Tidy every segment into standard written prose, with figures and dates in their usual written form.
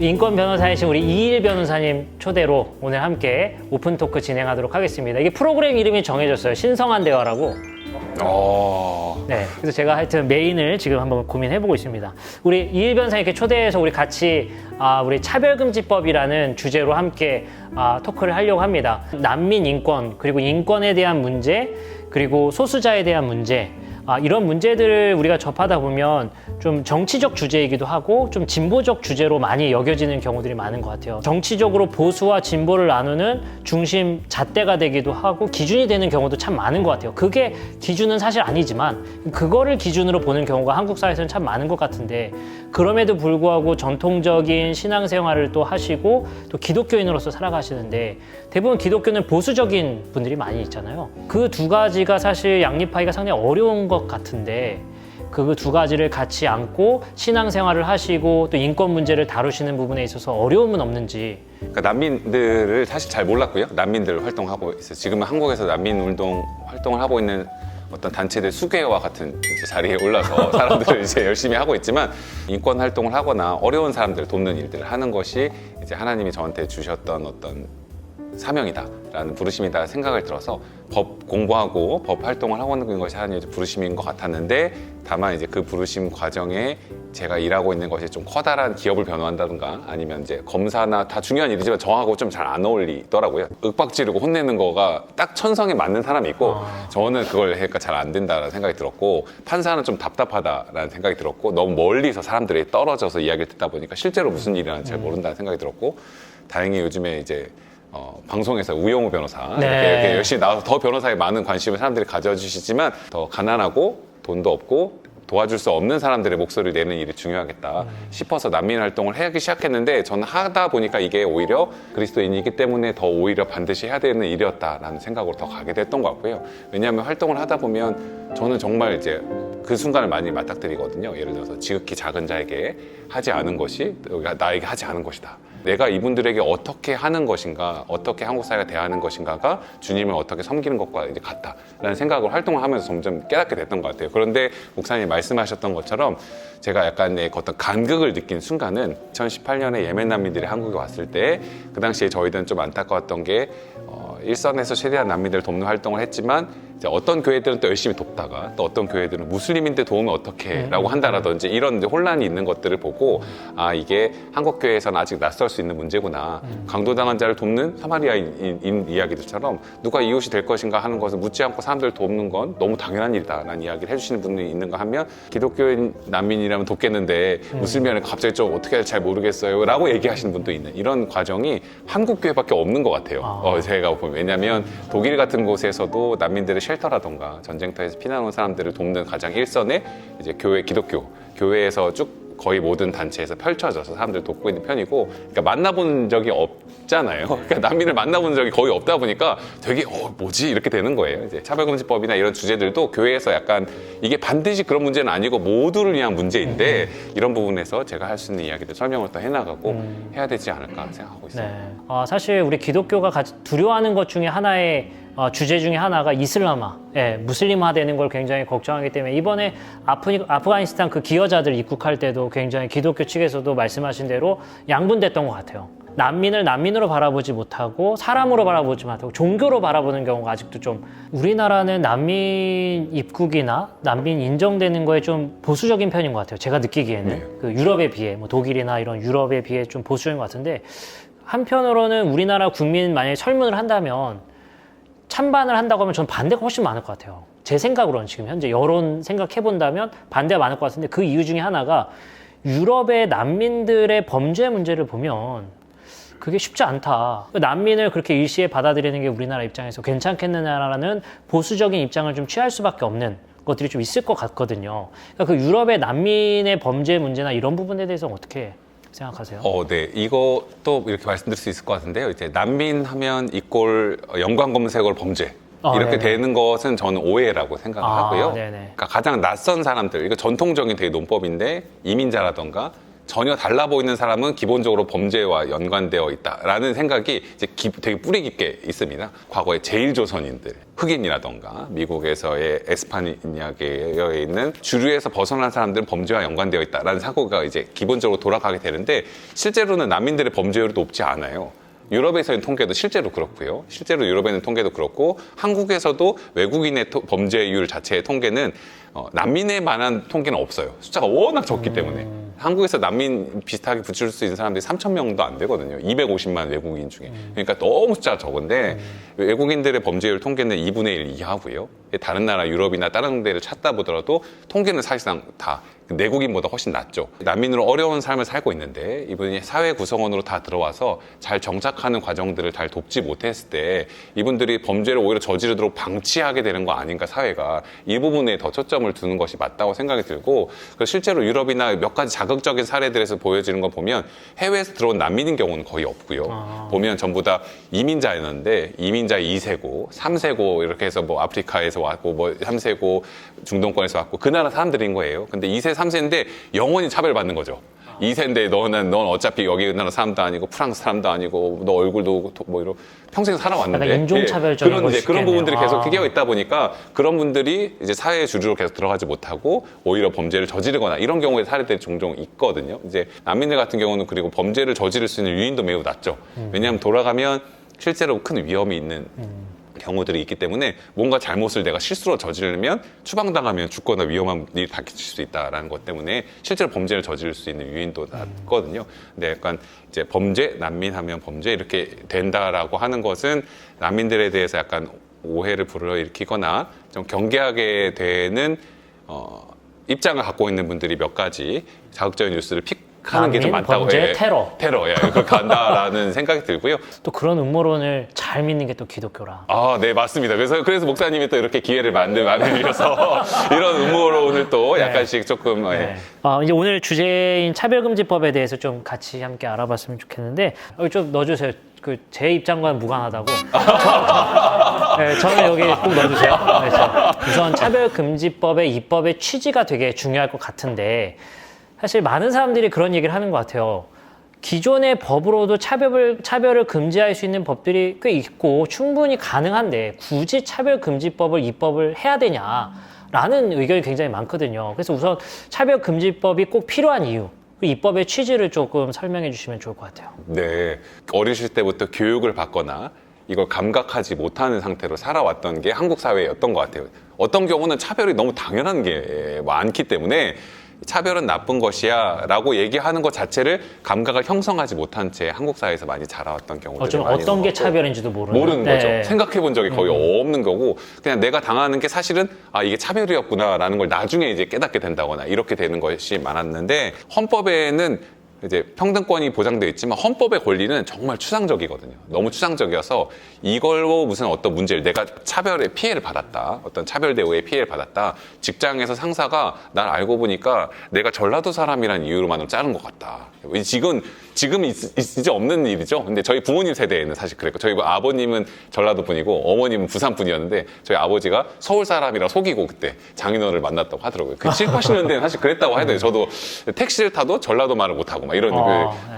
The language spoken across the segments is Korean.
인권 변호사이신 우리 이일 변호사님 초대로 오늘 함께 오픈 토크 진행하도록 하겠습니다. 이게 프로그램 이름이 정해졌어요. 신성한 대화라고. 네, 그래서 제가 하여튼 메인을 지금 한번 고민해보고 있습니다. 우리 이일 변호사님 이렇게 초대해서 우리 같이 우리 차별금지법이라는 주제로 함께 토크를 하려고 합니다. 난민 인권, 그리고 인권에 대한 문제, 그리고 소수자에 대한 문제, 이런 문제들을 우리가 접하다 보면 좀 정치적 주제이기도 하고 좀 진보적 주제로 많이 여겨지는 경우들이 많은 것 같아요. 정치적으로 보수와 진보를 나누는 중심 잣대가 되기도 하고 기준이 되는 경우도 참 많은 것 같아요. 그게 기준은 사실 아니지만 그거를 기준으로 보는 경우가 한국 사회에서는 참 많은 것 같은데, 그럼에도 불구하고 전통적인 신앙생활을 또 하시고 또 기독교인으로서 살아가시는데, 대부분 기독교는 보수적인 분들이 많이 있잖아요. 그 두 가지가 사실 양립하기가 상당히 어려운 것 같은데, 그 두 가지를 같이 안고 신앙생활을 하시고 또 인권 문제를 다루시는 부분에 있어서 어려움은 없는지. 그러니까 난민들을 사실 잘 몰랐고요. 난민들 활동하고 있어요. 지금은 한국에서 난민 운동 활동을 하고 있는 어떤 단체들 수계와 같은 이제 자리에 올라서 사람들을 이제 열심히 하고 있지만, 인권 활동을 하거나 어려운 사람들을 돕는 일들을 하는 것이 이제 하나님이 저한테 주셨던 어떤 사명이다라는 부르심이다 생각을 들어서 법 공부하고 법 활동을 하고 있는 것이 하나님의 부르심인 것 같았는데, 다만 이제 그 부르심 과정에 제가 일하고 있는 것이 좀 커다란 기업을 변호한다든가 아니면 이제 검사나 다 중요한 일이지만 저하고 좀 잘 안 어울리더라고요. 윽박지르고 혼내는 거가 딱 천성에 맞는 사람이 있고 저는 그걸 하니까 잘 안 된다라는 생각이 들었고, 판사는 좀 답답하다라는 생각이 들었고, 너무 멀리서 사람들이 떨어져서 이야기를 듣다 보니까 실제로 무슨 일이라는지 잘 모른다는 생각이 들었고, 다행히 요즘에 이제 방송에서 우영우 변호사 이렇게 열심히 나와서 더 변호사에 많은 관심을 사람들이 가져주시지만, 더 가난하고 돈도 없고 도와줄 수 없는 사람들의 목소리를 내는 일이 중요하겠다 싶어서 난민 활동을 하기 시작했는데, 저는 하다 보니까 이게 오히려 그리스도인이기 때문에 더 오히려 반드시 해야 되는 일이었다라는 생각으로 더 가게 됐던 것 같고요. 왜냐하면 활동을 하다 보면 저는 정말 이제 그 순간을 많이 맞닥뜨리거든요. 예를 들어서 지극히 작은 자에게 하지 않은 것이 나에게 하지 않은 것이다. 내가 이분들에게 어떻게 하는 것인가, 어떻게 한국 사회가 대하는 것인가가 주님을 어떻게 섬기는 것과 이제 같다라는 생각을 활동을 하면서 점점 깨닫게 됐던 것 같아요. 그런데 목사님이 말씀하셨던 것처럼 제가 약간의 어떤 간극을 느낀 순간은 2018년에 예멘 난민들이 한국에 왔을 때, 그 당시에 저희들은 좀 안타까웠던 게 일선에서 최대한 난민들을 돕는 활동을 했지만 이제 어떤 교회들은 또 열심히 돕다가 또 어떤 교회들은 무슬림인데 도우면 어떡해 라고 한다라든지 이런 이제 혼란이 있는 것들을 보고, 이게 한국 교회에서는 아직 낯설 수 있는 문제구나. 강도당한 자를 돕는 사마리아인 이야기들처럼 누가 이웃이 될 것인가 하는 것을 묻지 않고 사람들을 돕는 건 너무 당연한 일이다라는 이야기를 해주시는 분이 있는가 하면, 기독교인 난민이라면 돕겠는데 무슬림이라면 갑자기 좀 어떻게 해야 잘 모르겠어요 라고 얘기하시는 분도 있는, 이런 과정이 한국 교회밖에 없는 것 같아요. 제가 보면. 왜냐하면 독일 같은 곳에서도 난민들의 쉘터라던가 전쟁터에서 피난 온 사람들을 돕는 가장 일선에 이제 기독교 교회에서 쭉 거의 모든 단체에서 펼쳐져서 사람들을 돕고 있는 편이고, 그러니까 만나본 적이 없잖아요. 그러니까 난민을 만나본 적이 거의 없다 보니까 되게 뭐지 이렇게 되는 거예요. 이제 차별금지법이나 이런 주제들도 교회에서 약간 이게 반드시 그런 문제는 아니고 모두를 위한 문제인데, 이런 부분에서 제가 할 수 있는 이야기들 설명을 더 해나가고 해야 되지 않을까 생각하고 있어요. 네. 사실 우리 기독교가 두려워하는 것 중에 하나의 주제 중에 하나가 이슬람화, 무슬림화되는 걸 굉장히 걱정하기 때문에, 이번에 아프가니스탄 그 기여자들 입국할 때도 굉장히 기독교 측에서도 말씀하신 대로 양분됐던 것 같아요. 난민을 난민으로 바라보지 못하고 사람으로 바라보지 못하고 종교로 바라보는 경우가 아직도 좀, 우리나라는 난민 입국이나 난민 인정되는 거에 좀 보수적인 편인 것 같아요. 제가 느끼기에는 그 유럽에 비해, 뭐 독일이나 이런 유럽에 비해 좀 보수적인 것 같은데, 한편으로는 우리나라 국민 만약에 설문을 한다면 찬반을 한다고 하면 저는 반대가 훨씬 많을 것 같아요. 제 생각으로는 지금 현재 여론 생각해본다면 반대가 많을 것 같은데, 그 이유 중에 하나가 유럽의 난민들의 범죄 문제를 보면 그게 쉽지 않다. 난민을 그렇게 일시에 받아들이는 게 우리나라 입장에서 괜찮겠느냐라는 보수적인 입장을 좀 취할 수밖에 없는 것들이 좀 있을 것 같거든요. 그러니까 그 유럽의 난민의 범죄 문제나 이런 부분에 대해서는 어떻게 생각하세요? 네. 이것도 이렇게 말씀드릴 수 있을 것 같은데요. 이제 난민 하면 이꼴 연관 검색어로 범죄. 이렇게 되는 것은 저는 오해라고 생각을 하고요. 그러니까 가장 낯선 사람들, 이거 전통적인 되게 논법인데, 이민자라던가 전혀 달라 보이는 사람은 기본적으로 범죄와 연관되어 있다라는 생각이 이제 되게 뿌리 깊게 있습니다. 과거에 제일조선인들, 흑인이라던가 미국에서의 에스파니아계에 있는 주류에서 벗어난 사람들은 범죄와 연관되어 있다라는 사고가 이제 기본적으로 돌아가게 되는데 실제로는 난민들의 범죄율이 높지 않아요. 유럽에서의 통계도 실제로 그렇고요. 실제로 유럽에는 통계도 그렇고 한국에서도 외국인의 범죄율 자체의 통계는 난민에 관한 통계는 없어요. 숫자가 워낙 적기 때문에. 한국에서 난민 비슷하게 붙일 수 있는 사람들이 3,000명도 안 되거든요. 250만 외국인 중에. 그러니까 너무 숫자가 적은데 외국인들의 범죄율 통계는 2분의 1 이하고요. 다른 나라 유럽이나 다른 데를 찾다 보더라도 통계는 사실상 다 내국인보다 훨씬 낫죠. 난민으로 어려운 삶을 살고 있는데 이분이 사회 구성원으로 다 들어와서 잘 정착하는 과정들을 잘 돕지 못했을 때 이분들이 범죄를 오히려 저지르도록 방치하게 되는 거 아닌가 사회가 이 부분에 더 초점을 두는 것이 맞다고 생각이 들고 실제로 유럽이나 몇 가지 자극적인 사례들에서 보여지는 거 보면 해외에서 들어온 난민인 경우는 거의 없고요. 보면 전부 다 이민자였는데 이민자 2세고 3세고 이렇게 해서 뭐 아프리카에서 왔고 뭐 3세고 중동권에서 왔고 그 나라 사람들인 거예요. 근데 2세 3세인데 영원히 차별받는 거죠. 2세인데 넌 어차피 여기 나라 사람도 아니고 프랑스 사람도 아니고 너 얼굴도 뭐 이런 평생 살아왔는데 약간 인종차별적인 그런 부분들이 계속 끼어 있다 보니까 그런 분들이 이제 사회 주류로 계속 들어가지 못하고 오히려 범죄를 저지르거나 이런 경우의 사례들이 종종 있거든요. 이제 난민들 같은 경우는 그리고 범죄를 저지를 수 있는 유인도 매우 낮죠. 왜냐하면 돌아가면 실제로 큰 위험이 있는 경우들이 있기 때문에 뭔가 잘못을 내가 실수로 저지르면 추방당하면 죽거나 위험한 일이 닥칠 수 있다라는 것 때문에 실제로 범죄를 저지를 수 있는 유인도 낮거든요. 근데 약간 이제 범죄, 난민하면 범죄 이렇게 된다라고 하는 것은 난민들에 대해서 약간 오해를 불러일으키거나 좀 경계하게 되는 입장을 갖고 있는 분들이 몇 가지 자극적인 뉴스를 하는 게 좀 많다고. 범죄, 테러. 예, 그렇게 한다라는 생각이 들고요. 또 그런 음모론을 잘 믿는 게 또 기독교라. 아, 네, 맞습니다. 그래서 목사님이 또 이렇게 기회를 만들어서 이런 음모론을 또 약간씩 조금. 네. 이제 오늘 주제인 차별금지법에 대해서 좀 같이 함께 알아봤으면 좋겠는데 여기 좀 넣어주세요. 제 입장과는 무관하다고. 저는 여기 꼭 넣어주세요. 그래서 우선 차별금지법의 입법의 취지가 되게 중요할 것 같은데 사실 많은 사람들이 그런 얘기를 하는 것 같아요. 기존의 법으로도 차별을 금지할 수 있는 법들이 꽤 있고 충분히 가능한데 굳이 차별금지법을 입법을 해야 되냐라는 의견이 굉장히 많거든요. 그래서 우선 차별금지법이 꼭 필요한 이유, 입법의 취지를 조금 설명해 주시면 좋을 것 같아요. 네, 어리실 때부터 교육을 받거나 이걸 감각하지 못하는 상태로 살아왔던 게 한국 사회였던 것 같아요. 어떤 경우는 차별이 너무 당연한 게 많기 때문에 차별은 나쁜 것이야 라고 얘기하는 것 자체를 감각을 형성하지 못한 채 한국 사회에서 많이 자라왔던 경우들이 많이 어떤 게 차별인지도 모르는 거죠. 생각해 본 적이 거의 없는 거고 그냥 내가 당하는 게 사실은 이게 차별이었구나 라는 걸 나중에 이제 깨닫게 된다거나 이렇게 되는 것이 많았는데 헌법에는 이제 평등권이 보장되어 있지만 헌법의 권리는 정말 추상적이거든요. 너무 추상적이어서 이걸로 무슨 어떤 문제를 내가 차별의 피해를 받았다. 어떤 차별 대우의 피해를 받았다. 직장에서 상사가 날 알고 보니까 내가 전라도 사람이라는 이유로만으로 자른 것 같다. 지금 이제 없는 일이죠. 근데 저희 부모님 세대에는 사실 그랬고 저희 아버님은 전라도 분이고 어머님은 부산 분이었는데 저희 아버지가 서울 사람이라 속이고 그때 장인어른을 만났다고 하더라고요. 7, 80년대는 사실 그랬다고 하더라고요. 저도 택시를 타도 전라도 말을 못하고 막 이런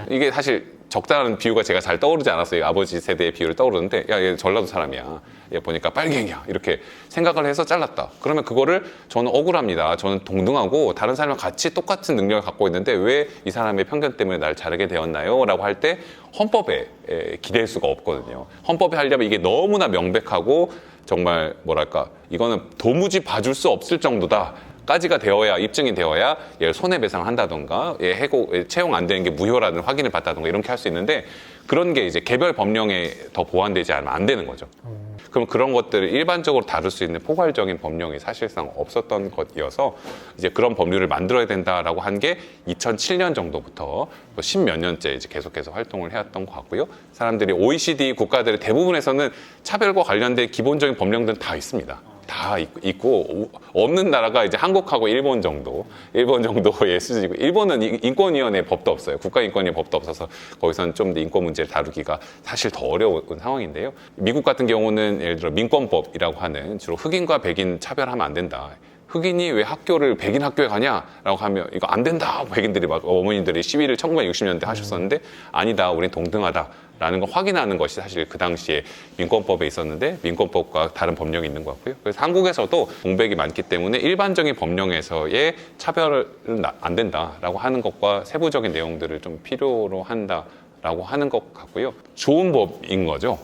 이게 사실 적당한 비유가 제가 잘 떠오르지 않았어요. 아버지 세대의 비유를 떠오르는데 야, 얘 전라도 사람이야. 얘 보니까 빨갱이야. 이렇게 생각을 해서 잘랐다. 그러면 그거를 저는 억울합니다. 저는 동등하고 다른 사람과 같이 똑같은 능력을 갖고 있는데 왜 이 사람의 편견 때문에 날 자르게 되었나요? 라고 할 때 헌법에 기댈 수가 없거든요. 헌법에 하려면 이게 너무나 명백하고 정말 뭐랄까 이거는 도무지 봐줄 수 없을 정도다. 까지가 되어야 입증이 되어야 얘를 손해배상을 한다던가 얘 채용 안 되는 게 무효라는 확인을 받다던가 이렇게 할 수 있는데 그런 게 이제 개별 법령에 더 보완되지 않으면 안 되는 거죠. 그럼 그런 것들을 일반적으로 다룰 수 있는 포괄적인 법령이 사실상 없었던 것이어서 이제 그런 법률을 만들어야 된다라고 한 게 2007년 정도부터 10몇 년째 이제 계속해서 활동을 해왔던 것 같고요. 사람들이 OECD 국가들의 대부분에서는 차별과 관련된 기본적인 법령들은 다 있습니다. 다 있고 없는 나라가 이제 한국하고 일본 정도의 수준이고 일본은 인권위원회 법도 없어요. 국가인권위원회 법도 없어서 거기서는 좀 더 인권 문제를 다루기가 사실 더 어려운 상황인데요. 미국 같은 경우는 예를 들어 민권법이라고 하는 주로 흑인과 백인 차별하면 안 된다. 흑인이 왜 학교를 백인 학교에 가냐라고 하면 이거 안 된다. 백인들이 막 어머니들이 시위를 1960년대 하셨었는데 아니다. 우린 동등하다라는 걸 확인하는 것이 사실 그 당시에 민권법에 있었는데 민권법과 다른 법령이 있는 것 같고요. 그래서 한국에서도 공백이 많기 때문에 일반적인 법령에서의 차별은 안 된다라고 하는 것과 세부적인 내용들을 좀 필요로 한다라고 하는 것 같고요. 좋은 법인 거죠.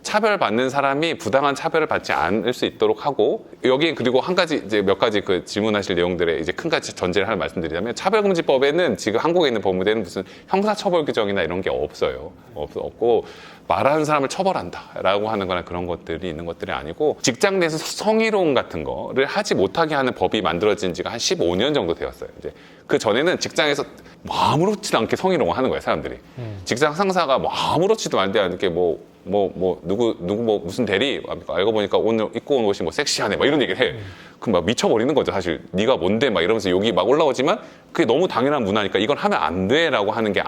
차별받는 사람이 부당한 차별을 받지 않을 수 있도록 하고 여기 그리고 한 가지 이제 몇 가지 그 질문하실 내용들의 이제 큰 가지 전제를 하나 말씀드리자면 차별금지법에는 지금 한국에 있는 법무대는 무슨 형사처벌 규정이나 이런 게 없어요. 없고 말하는 사람을 처벌한다라고 하는 거나 그런 것들이 있는 것들이 아니고 직장 내에서 성희롱 같은 거를 하지 못하게 하는 법이 만들어진 지가 한 15년 정도 되었어요. 이제 그 전에는 직장에서 아무렇지도 않게 성희롱을 하는 거예요, 사람들이. 직장 상사가 아무렇지도 않게 누구 무슨 대리 알고 보니까 오늘 입고 온 옷이 섹시하네 막 이런 얘기를 해. 그럼 막 미쳐버리는 거죠, 사실. 네가 뭔데 막 이러면서 욕이 막 올라오지만 그게 너무 당연한 문화니까 이건 하면 안 돼라고 하는 게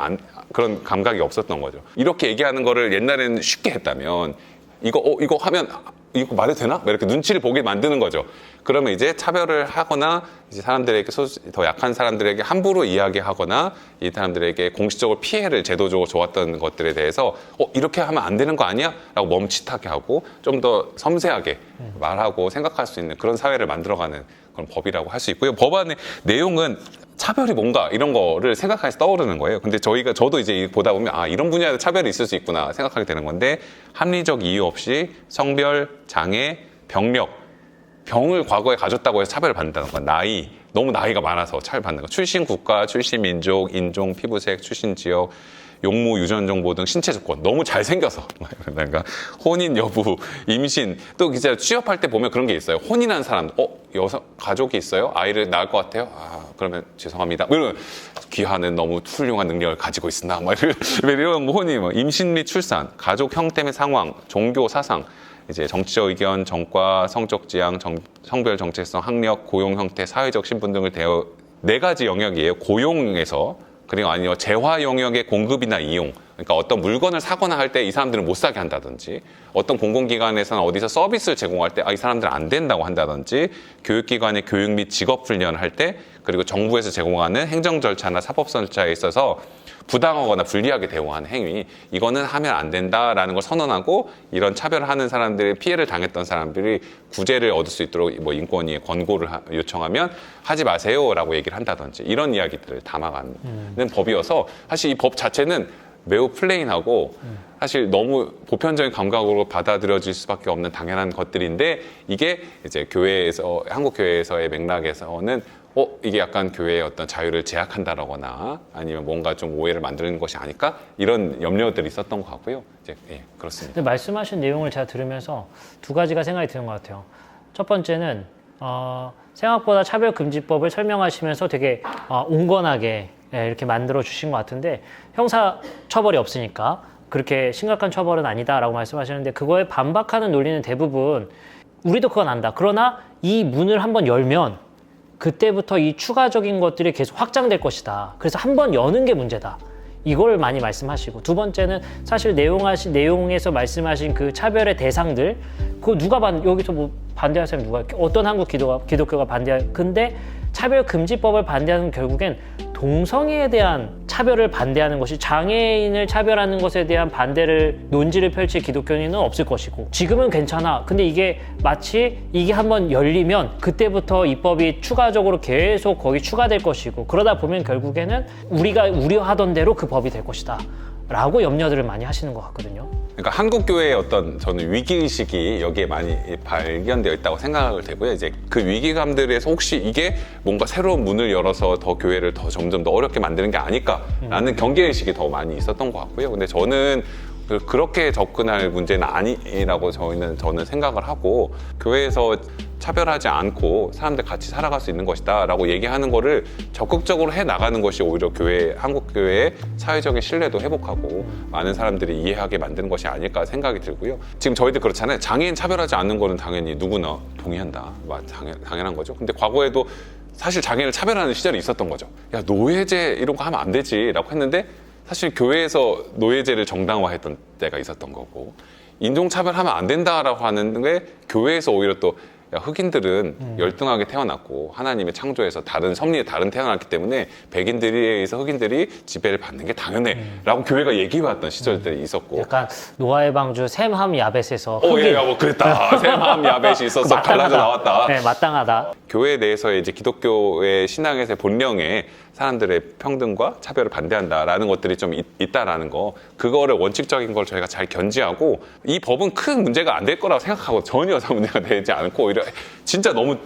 그런 감각이 없었던 거죠. 이렇게 얘기하는 거를 옛날에는 쉽게 했다면 이거 하면 이거 말해도 되나? 막 이렇게 눈치를 보게 만드는 거죠. 그러면 이제 차별을 하거나 이제 사람들에게 더 약한 사람들에게 함부로 이야기하거나 이 사람들에게 공식적으로 피해를 제도적으로 줘왔던 것들에 대해서 이렇게 하면 안 되는 거 아니야? 라고 멈칫하게 하고 좀 더 섬세하게 말하고 생각할 수 있는 그런 사회를 만들어가는 그런 법이라고 할 수 있고요. 법안의 내용은 차별이 뭔가 이런 거를 생각해서 떠오르는 거예요. 근데 저도 이제 보다 보면 이런 분야에도 차별이 있을 수 있구나 생각하게 되는 건데 합리적 이유 없이 성별, 장애, 병을 과거에 가졌다고 해서 차별을 받는다는 건 너무 나이가 많아서 차별받는 거. 출신 국가, 출신 민족, 인종, 피부색, 출신 지역, 용모, 유전 정보 등 신체 조건 너무 잘생겨서 그러니까 혼인 여부, 임신 또 이제 취업할 때 보면 그런 게 있어요. 혼인한 사람, 여성 가족이 있어요? 아이를 낳을 것 같아요? 그러면 죄송합니다. 이런 귀하는 너무 훌륭한 능력을 가지고 있으나 이런 혼인, 임신 및 출산, 가족 형태 및 상황, 종교 사상. 이제 정치적 의견, 정과, 성적 지향, 성별 정체성, 학력, 고용 형태, 사회적 신분 등을 대어 4가지 영역이에요. 고용에서 그리고 아니요 재화 영역의 공급이나 이용. 그러니까 어떤 물건을 사거나 할 때 이 사람들은 못 사게 한다든지 어떤 공공기관에서는 어디서 서비스를 제공할 때 이 사람들은 안 된다고 한다든지 교육기관의 교육 및 직업훈련을 할 때 그리고 정부에서 제공하는 행정 절차나 사법 절차에 있어서 부당하거나 불리하게 대우하는 행위 이거는 하면 안 된다라는 걸 선언하고 이런 차별을 하는 사람들의 피해를 당했던 사람들이 구제를 얻을 수 있도록 인권위에 권고를 요청하면 하지 마세요라고 얘기를 한다든지 이런 이야기들을 담아가는 법이어서 사실 이 법 자체는 매우 플레인하고 사실 너무 보편적인 감각으로 받아들여질 수밖에 없는 당연한 것들인데 이게 이제 한국 교회에서의 맥락에서는 이게 약간 교회의 어떤 자유를 제약한다거나 아니면 뭔가 좀 오해를 만드는 것이 아닐까 이런 염려들이 있었던 것 같고요. 이제 그렇습니다. 근데 말씀하신 내용을 제가 들으면서 2가지가 생각이 드는 것 같아요. 첫 번째는 생각보다 차별금지법을 설명하시면서 되게 온건하게 이렇게 만들어 주신 것 같은데 형사 처벌이 없으니까 그렇게 심각한 처벌은 아니다라고 말씀하시는데 그거에 반박하는 논리는 대부분 우리도 그건 안다. 그러나 이 문을 한번 열면 그때부터 이 추가적인 것들이 계속 확장될 것이다. 그래서 한번 여는 게 문제다. 이걸 많이 말씀하시고 2번째는 사실 내용에서 말씀하신 그 차별의 대상들 그거 여기서 반대할 사람이 누가 어떤 한국 기독교가 근데 차별금지법을 반대하는 결국엔 동성애에 대한 차별을 반대하는 것이 장애인을 차별하는 것에 대한 논지를 펼칠 기독교인은 없을 것이고 지금은 괜찮아. 근데 이게 마치 이게 한번 열리면 그때부터 입법이 추가적으로 계속 거기 추가될 것이고 그러다 보면 결국에는 우리가 우려하던 대로 그 법이 될 것이다 라고 염려들을 많이 하시는 것 같거든요. 그러니까 한국 교회의 저는 위기의식이 여기에 많이 발견되어 있다고 생각을 되고요. 이제 그 위기감들에서 혹시 이게 뭔가 새로운 문을 열어서 더 교회를 점점 더 어렵게 만드는 게 아닐까라는 경계의식이 더 많이 있었던 것 같고요. 근데 저는 그렇게 접근할 문제는 아니라고 저는 생각을 하고 교회에서 차별하지 않고 사람들 같이 살아갈 수 있는 것이다 라고 얘기하는 거를 적극적으로 해 나가는 것이 오히려 한국 교회의 사회적인 신뢰도 회복하고 많은 사람들이 이해하게 만드는 것이 아닐까 생각이 들고요. 지금 저희들 그렇잖아요. 장애인 차별하지 않는 거는 당연히 누구나 동의한다. 당연한 거죠. 근데 과거에도 사실 장애인을 차별하는 시절이 있었던 거죠. 야, 노예제 이런 거 하면 안 되지 라고 했는데 사실 교회에서 노예제를 정당화했던 때가 있었던 거고 인종차별하면 안 된다라고 하는 게 교회에서 오히려 또 야, 흑인들은 열등하게 태어났고 하나님의 창조에서 다른 섭리에 다른 태어났기 때문에 백인들에 의해서 흑인들이 지배를 받는 게 당연해 라고 교회가 얘기해왔던 시절들이 있었고 약간 노아의 방주 샘함 야벳에서 예, 뭐 그랬다. 샘함 야벳이 있어서 갈라져 나왔다. 네, 마땅하다. 교회 내에서의 이제 기독교의 신앙에서의 본령에 사람들의 평등과 차별을 반대한다라는 것들이 좀 있다라는 거, 그거를 원칙적인 걸 저희가 잘 견지하고, 이 법은 큰 문제가 안 될 거라고 생각하고 전혀 문제가 되지 않고 오히려 진짜 너무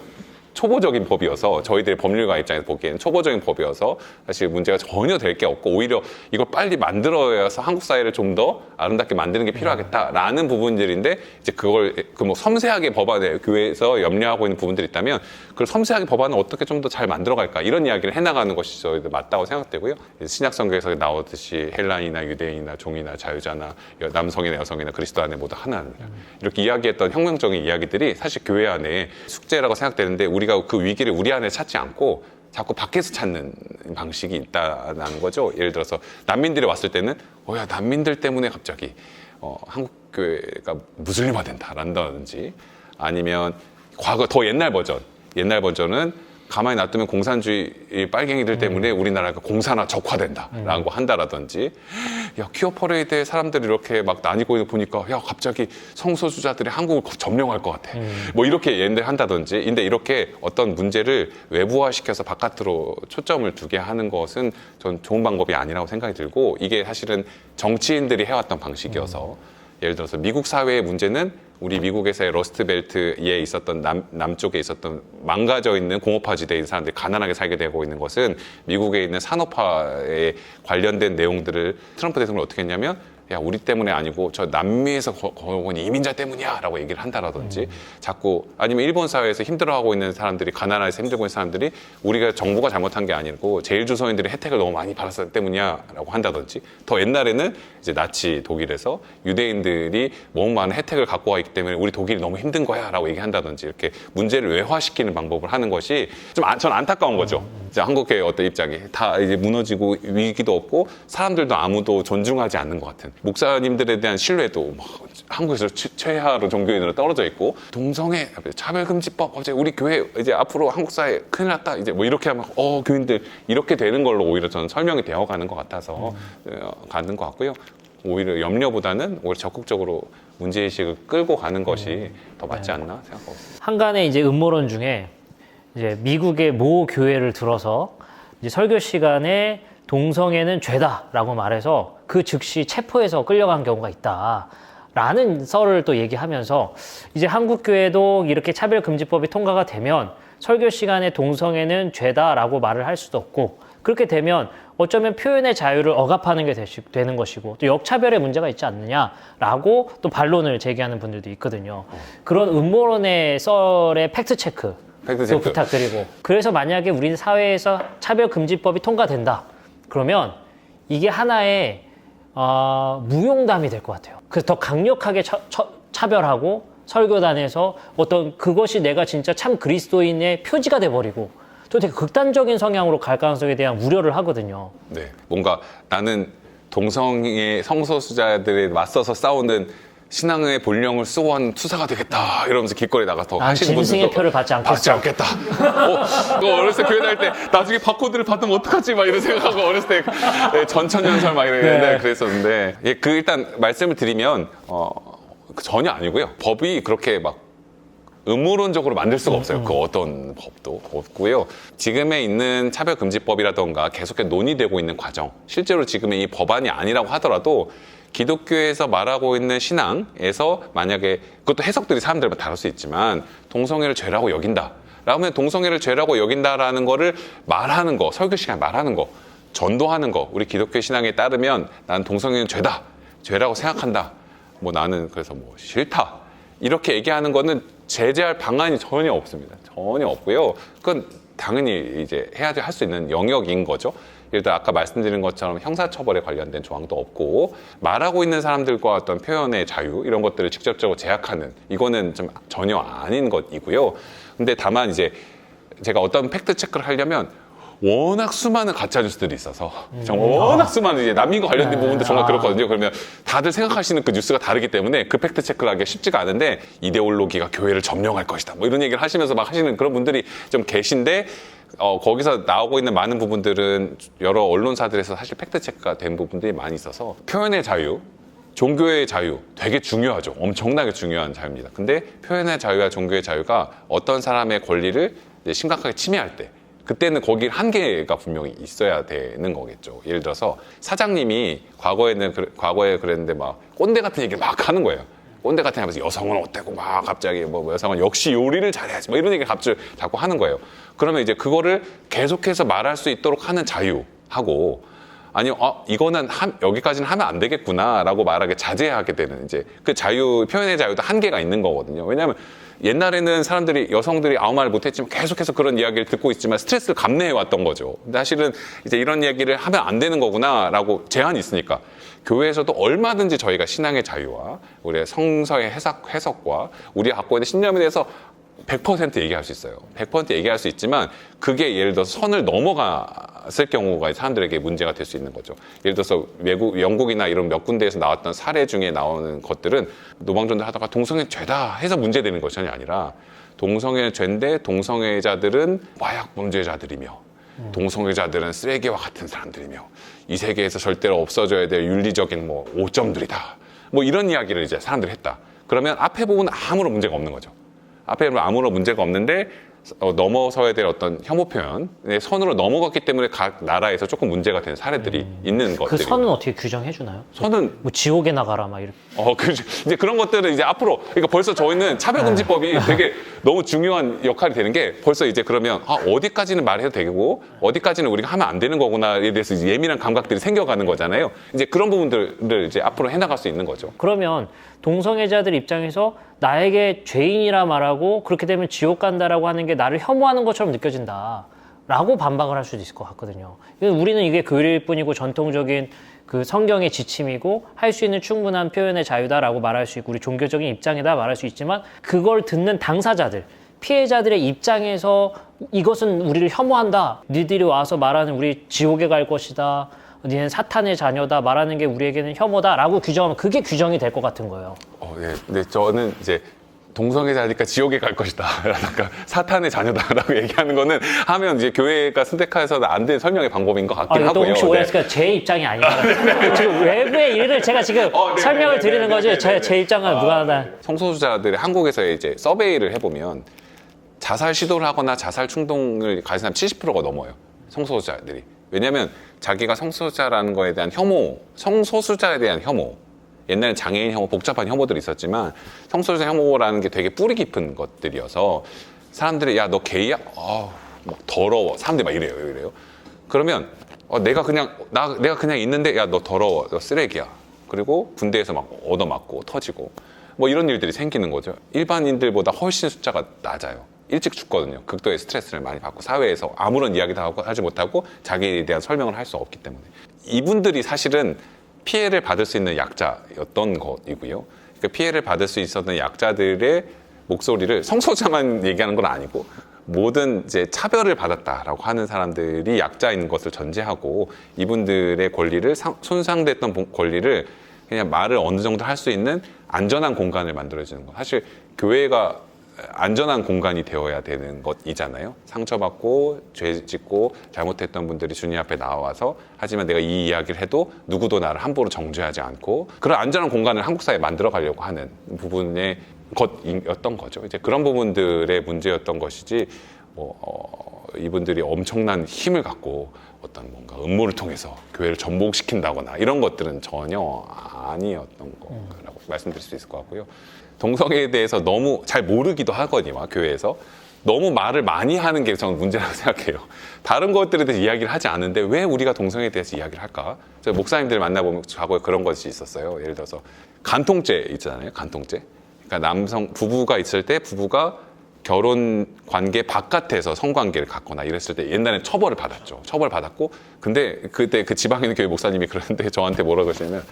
초보적인 법이어서, 저희들의 법률가 입장에서 보기에는 초보적인 법이어서 사실 문제가 전혀 될 게 없고, 오히려 이걸 빨리 만들어서 한국 사회를 좀 더 아름답게 만드는 게 필요하겠다라는 부분들인데, 이제 그걸 뭐 섬세하게 법안에 교회에서 염려하고 있는 부분들이 있다면 그걸 섬세하게 법안을 어떻게 좀 더 잘 만들어갈까, 이런 이야기를 해나가는 것이 저희들 맞다고 생각되고요. 신약 성경에서 나오듯이 헬라인이나 유대인이나 종이나 자유자나 남성이나 여성이나 그리스도 안에 모두 하나입니다. 이렇게 이야기했던 혁명적인 이야기들이 사실 교회 안에 숙제라고 생각되는데, 우리가 그 위기를 우리 안에 찾지 않고 자꾸 밖에서 찾는 방식이 있다는 거죠. 예를 들어서 난민들이 왔을 때는 야, 난민들 때문에 갑자기 한국 교회가 무슬림화 된다라든지, 아니면 과거 더 옛날 버전은 가만히 놔두면 공산주의 빨갱이들 때문에 우리나라가 공산화 적화된다라고 한다라든지, 야, 퀴어 퍼레이드에 사람들이 이렇게 막 나뉘고 있는 거 보니까 야, 갑자기 성소수자들이 한국을 점령할 것 같아. 뭐 이렇게 얘네들 한다든지. 근데 이렇게 어떤 문제를 외부화시켜서 바깥으로 초점을 두게 하는 것은 전 좋은 방법이 아니라고 생각이 들고, 이게 사실은 정치인들이 해왔던 방식이어서, 예를 들어서 미국 사회의 문제는 우리 미국에서의 러스트벨트에 있었던 남쪽에 있었던 망가져 있는 공업화지대에 있는 사람들이 가난하게 살게 되고 있는 것은, 미국에 있는 산업화에 관련된 내용들을 트럼프 대통령이 어떻게 했냐면, 야, 우리 때문에 아니고 저 남미에서 온 이민자 때문이야 라고 얘기를 한다라든지, 자꾸, 아니면 일본 사회에서 힘들어하고 있는 사람들이, 가난해서 힘들고 있는 사람들이 우리가 정부가 잘못한 게 아니고 제일조선인들이 혜택을 너무 많이 받았기 때문이야 라고 한다든지, 더 옛날에는 이제 나치 독일에서 유대인들이 너무 많은 혜택을 갖고 와 있기 때문에 우리 독일이 너무 힘든 거야 라고 얘기한다든지, 이렇게 문제를 외화시키는 방법을 하는 것이 좀 전 안타까운 거죠. 이제 한국의 어떤 입장이 다 이제 무너지고 위기도 없고 사람들도 아무도 존중하지 않는 것 같은, 목사님들에 대한 신뢰도 막 한국에서 최하로 종교인으로 떨어져 있고, 동성애 차별금지법 갑자기 우리 교회 이제 앞으로 한국 사회 큰일 났다 이제 뭐 이렇게 하면 교인들 이렇게 되는 걸로 오히려 저는 설명이 되어가는 것 같아서 가는 것 같고요. 오히려 염려보다는 오히려 적극적으로 문제의식을 끌고 가는 것이 더 맞지 않나 생각하고 있습니다. 한간의 이제 음모론 중에 이제 미국의 모 교회를 들어서 이제 설교 시간에 동성애는 죄다라고 말해서 그 즉시 체포해서 끌려간 경우가 있다라는 썰을 또 얘기하면서, 이제 한국 교회도 이렇게 차별금지법이 통과가 되면 설교 시간에 동성애는 죄다라고 말을 할 수도 없고, 그렇게 되면 어쩌면 표현의 자유를 억압하는 게 되는 것이고, 또 역차별의 문제가 있지 않느냐라고 또 반론을 제기하는 분들도 있거든요. 그런 음모론의 썰의 팩트체크 또 부탁드리고, 그래서 만약에 우리 사회에서 차별금지법이 통과된다 그러면 이게 하나의 무용담이 될 것 같아요. 그래서 더 강력하게 차별하고, 설교단에서 어떤 그것이 내가 진짜 참 그리스도인의 표지가 돼버리고, 또 되게 극단적인 성향으로 갈 가능성에 대한 우려를 하거든요. 네, 뭔가 나는 동성애 성소수자들에 맞서서 싸우는 신앙의 본령을 수호하는 투사가 되겠다 이러면서 길거리에 나가서 하시는 분들도 짐승의 표를 받지 않겠다. 어렸을 때 교회 다닐 때 나중에 바코드를 받으면 어떡하지 막 이런 생각하고 어렸을 때 전천연설 막 이런 그랬었는데, 그 일단 말씀을 드리면 전혀 아니고요. 법이 그렇게 막 음모론적으로 만들 수가 없어요. 그 어떤 법도 없고요. 지금에 있는 차별금지법이라던가 계속해서 논의되고 있는 과정, 실제로 지금의 이 법안이 아니라고 하더라도 기독교에서 말하고 있는 신앙에서 만약에, 그것도 해석들이 사람들마다 다를 수 있지만, 동성애를 죄라고 여긴다 라면 동성애를 죄라고 여긴다라는 거를 말하는 거, 설교 시간에 말하는 거, 전도하는 거, 우리 기독교 신앙에 따르면 난 동성애는 죄다, 죄라고 생각한다, 뭐 나는 그래서 뭐 싫다, 이렇게 얘기하는 거는 제재할 방안이 전혀 없습니다. 전혀 없고요. 그건 당연히 이제 해야지 할 수 있는 영역인 거죠. 예를 들어 아까 말씀드린 것처럼 형사처벌에 관련된 조항도 없고, 말하고 있는 사람들과 어떤 표현의 자유 이런 것들을 직접적으로 제약하는, 이거는 좀 전혀 아닌 것이고요. 근데 다만 이제 제가 어떤 팩트 체크를 하려면 워낙 수많은 가짜 뉴스들이 있어서 정말 워낙 수많은 이제 난민과 관련된 부분도 정말 그렇거든요. 그러면 다들 생각하시는 그 뉴스가 다르기 때문에 그 팩트 체크를 하기가 쉽지가 않은데 이데올로기가 교회를 점령할 것이다. 뭐 이런 얘기를 하시면서 막 하시는 그런 분들이 좀 계신데 거기서 나오고 있는 많은 부분들은 여러 언론사들에서 사실 팩트 체크가 된 부분들이 많이 있어서 표현의 자유, 종교의 자유 되게 중요하죠. 엄청나게 중요한 자유입니다. 근데 표현의 자유와 종교의 자유가 어떤 사람의 권리를 이제 심각하게 침해할 때 그때는 거기 한계가 분명히 있어야 되는 거겠죠. 예를 들어서 사장님이 과거에 그랬는데 막 꼰대 같은 얘기를 막 하는 거예요. 꼰대 같은 얘기 하면서 여성은 어때고 막 갑자기 뭐 여성은 역시 요리를 잘해야지 뭐 이런 얘기를 갑자기 자꾸 하는 거예요. 그러면 이제 그거를 계속해서 말할 수 있도록 하는 자유하고 아니요, 이거는 여기까지는 하면 안 되겠구나라고 말하게 자제하게 되는 이제 그 자유, 표현의 자유도 한계가 있는 거거든요. 왜냐하면 옛날에는 여성들이 아무 말 못했지만 계속해서 그런 이야기를 듣고 있지만 스트레스를 감내해 왔던 거죠. 근데 사실은 이제 이런 이야기를 하면 안 되는 거구나라고 제한이 있으니까 교회에서도 얼마든지 저희가 신앙의 자유와 우리의 성서의 해석과 우리가 갖고 있는 신념에 대해서 100% 얘기할 수 있어요. 100% 얘기할 수 있지만 그게 예를 들어서 선을 넘어갔을 경우가 사람들에게 문제가 될 수 있는 거죠. 예를 들어서 영국이나 이런 몇 군데에서 나왔던 사례 중에 나오는 것들은 노방전들 하다가 동성애 죄다 해서 문제되는 것이 아니라 동성애 죄인데 동성애자들은 마약 범죄자들이며 동성애자들은 쓰레기와 같은 사람들이며 이 세계에서 절대로 없어져야 될 윤리적인 뭐 오점들이다. 뭐 이런 이야기를 이제 사람들이 했다. 그러면 앞에 부분은 아무런 문제가 없는 거죠. 앞에 아무런 문제가 없는데 넘어서야 될 어떤 혐오 표현의 선으로 넘어갔기 때문에 각 나라에서 조금 문제가 된 사례들이 있는 그 것들이. 선은 어떻게 규정해 주나요? 선은 뭐 지옥에 나가라 막 이렇게. 이제 그런 것들은 이제 앞으로 그러니까 벌써 저희는 차별금지법이 되게 너무 중요한 역할이 되는 게 벌써 이제 그러면 어디까지는 말해도 되고 어디까지는 우리가 하면 안 되는 거구나에 대해서 이제 예민한 감각들이 생겨가는 거잖아요. 이제 그런 부분들을 이제 앞으로 해나갈 수 있는 거죠. 그러면 동성애자들 입장에서 나에게 죄인이라 말하고 그렇게 되면 지옥 간다라고 하는 게 나를 혐오하는 것처럼 느껴진다 라고 반박을 할 수도 있을 것 같거든요. 우리는 이게 교리일 뿐이고 전통적인 그 성경의 지침이고 할 수 있는 충분한 표현의 자유다라고 말할 수 있고 우리 종교적인 입장이다 말할 수 있지만 그걸 듣는 당사자들 피해자들의 입장에서 이것은 우리를 혐오한다. 니들이 와서 말하는 우리 지옥에 갈 것이다. 니는 사탄의 자녀다 말하는 게 우리에게는 혐오다라고 규정하면 그게 규정이 될 것 같은 거예요. 네. 근데 저는 이제 동성애자니까 지옥에 갈 것이다. 라든가 사탄의 자녀다라고 얘기하는 거는 하면 이제 교회가 선택해서는 안 되는 설명의 방법인 것 같긴 하고요. 또 혹시 오해했을까? 제 입장이 아니라 지금 외부의 일을 제가 지금 설명을 드리는 거지 제 입장은 무관하다. 성소수자들이 한국에서 이제 서베이를 해보면 자살 시도를 하거나 자살 충동을 가진 사람 70%가 넘어요. 성소수자들이. 왜냐하면 자기가 성소수자라는 거에 대한 혐오, 성소수자에 대한 혐오, 옛날엔 장애인 혐오, 복잡한 혐오들이 있었지만 성소수자 혐오라는 게 되게 뿌리 깊은 것들이어서 사람들이 야, 너 게이야? 막 더러워. 사람들이 막 이래요. 그러면 내가 그냥 있는데 야, 너 더러워. 너 쓰레기야. 그리고 군대에서 막 얻어맞고 터지고 뭐 이런 일들이 생기는 거죠. 일반인들보다 훨씬 숫자가 낮아요. 일찍 죽거든요. 극도의 스트레스를 많이 받고 사회에서 아무런 이야기도 하지 못하고 자기에 대한 설명을 할 수 없기 때문에 이분들이 사실은 피해를 받을 수 있는 약자였던 것이고요. 그러니까 피해를 받을 수 있었던 약자들의 목소리를 성소수자만 얘기하는 건 아니고 모든 이제 차별을 받았다라고 하는 사람들이 약자인 것을 전제하고 이분들의 권리를 손상됐던 권리를 그냥 말을 어느 정도 할 수 있는 안전한 공간을 만들어주는 것. 사실 교회가 안전한 공간이 되어야 되는 것이잖아요. 상처받고 죄 짓고 잘못했던 분들이 주님 앞에 나와서 하지만 내가 이 이야기를 해도 누구도 나를 함부로 정죄하지 않고 그런 안전한 공간을 한국 사회에 만들어 가려고 하는 부분의 것이었던 거죠. 이제 그런 부분들의 문제였던 것이지 이분들이 엄청난 힘을 갖고 어떤 뭔가 음모를 통해서 교회를 전복시킨다거나 이런 것들은 전혀 아니었던 거라고 말씀드릴 수 있을 것 같고요. 동성애에 대해서 너무 잘 모르기도 하거니와 교회에서 너무 말을 많이 하는 게 저는 문제라고 생각해요. 다른 것들에 대해서 이야기를 하지 않는데 왜 우리가 동성애에 대해서 이야기를 할까? 제가 목사님들 만나보면 과거에 그런 것이 있었어요. 예를 들어서 간통죄 있잖아요. 간통죄. 그러니까 부부가 있을 때 부부가 결혼 관계 바깥에서 성관계를 갖거나 이랬을 때 옛날엔 처벌을 받았죠. 처벌을 받았고 근데 그때 그 지방에 있는 교회 목사님이 그러는데 저한테 뭐라고 하시냐면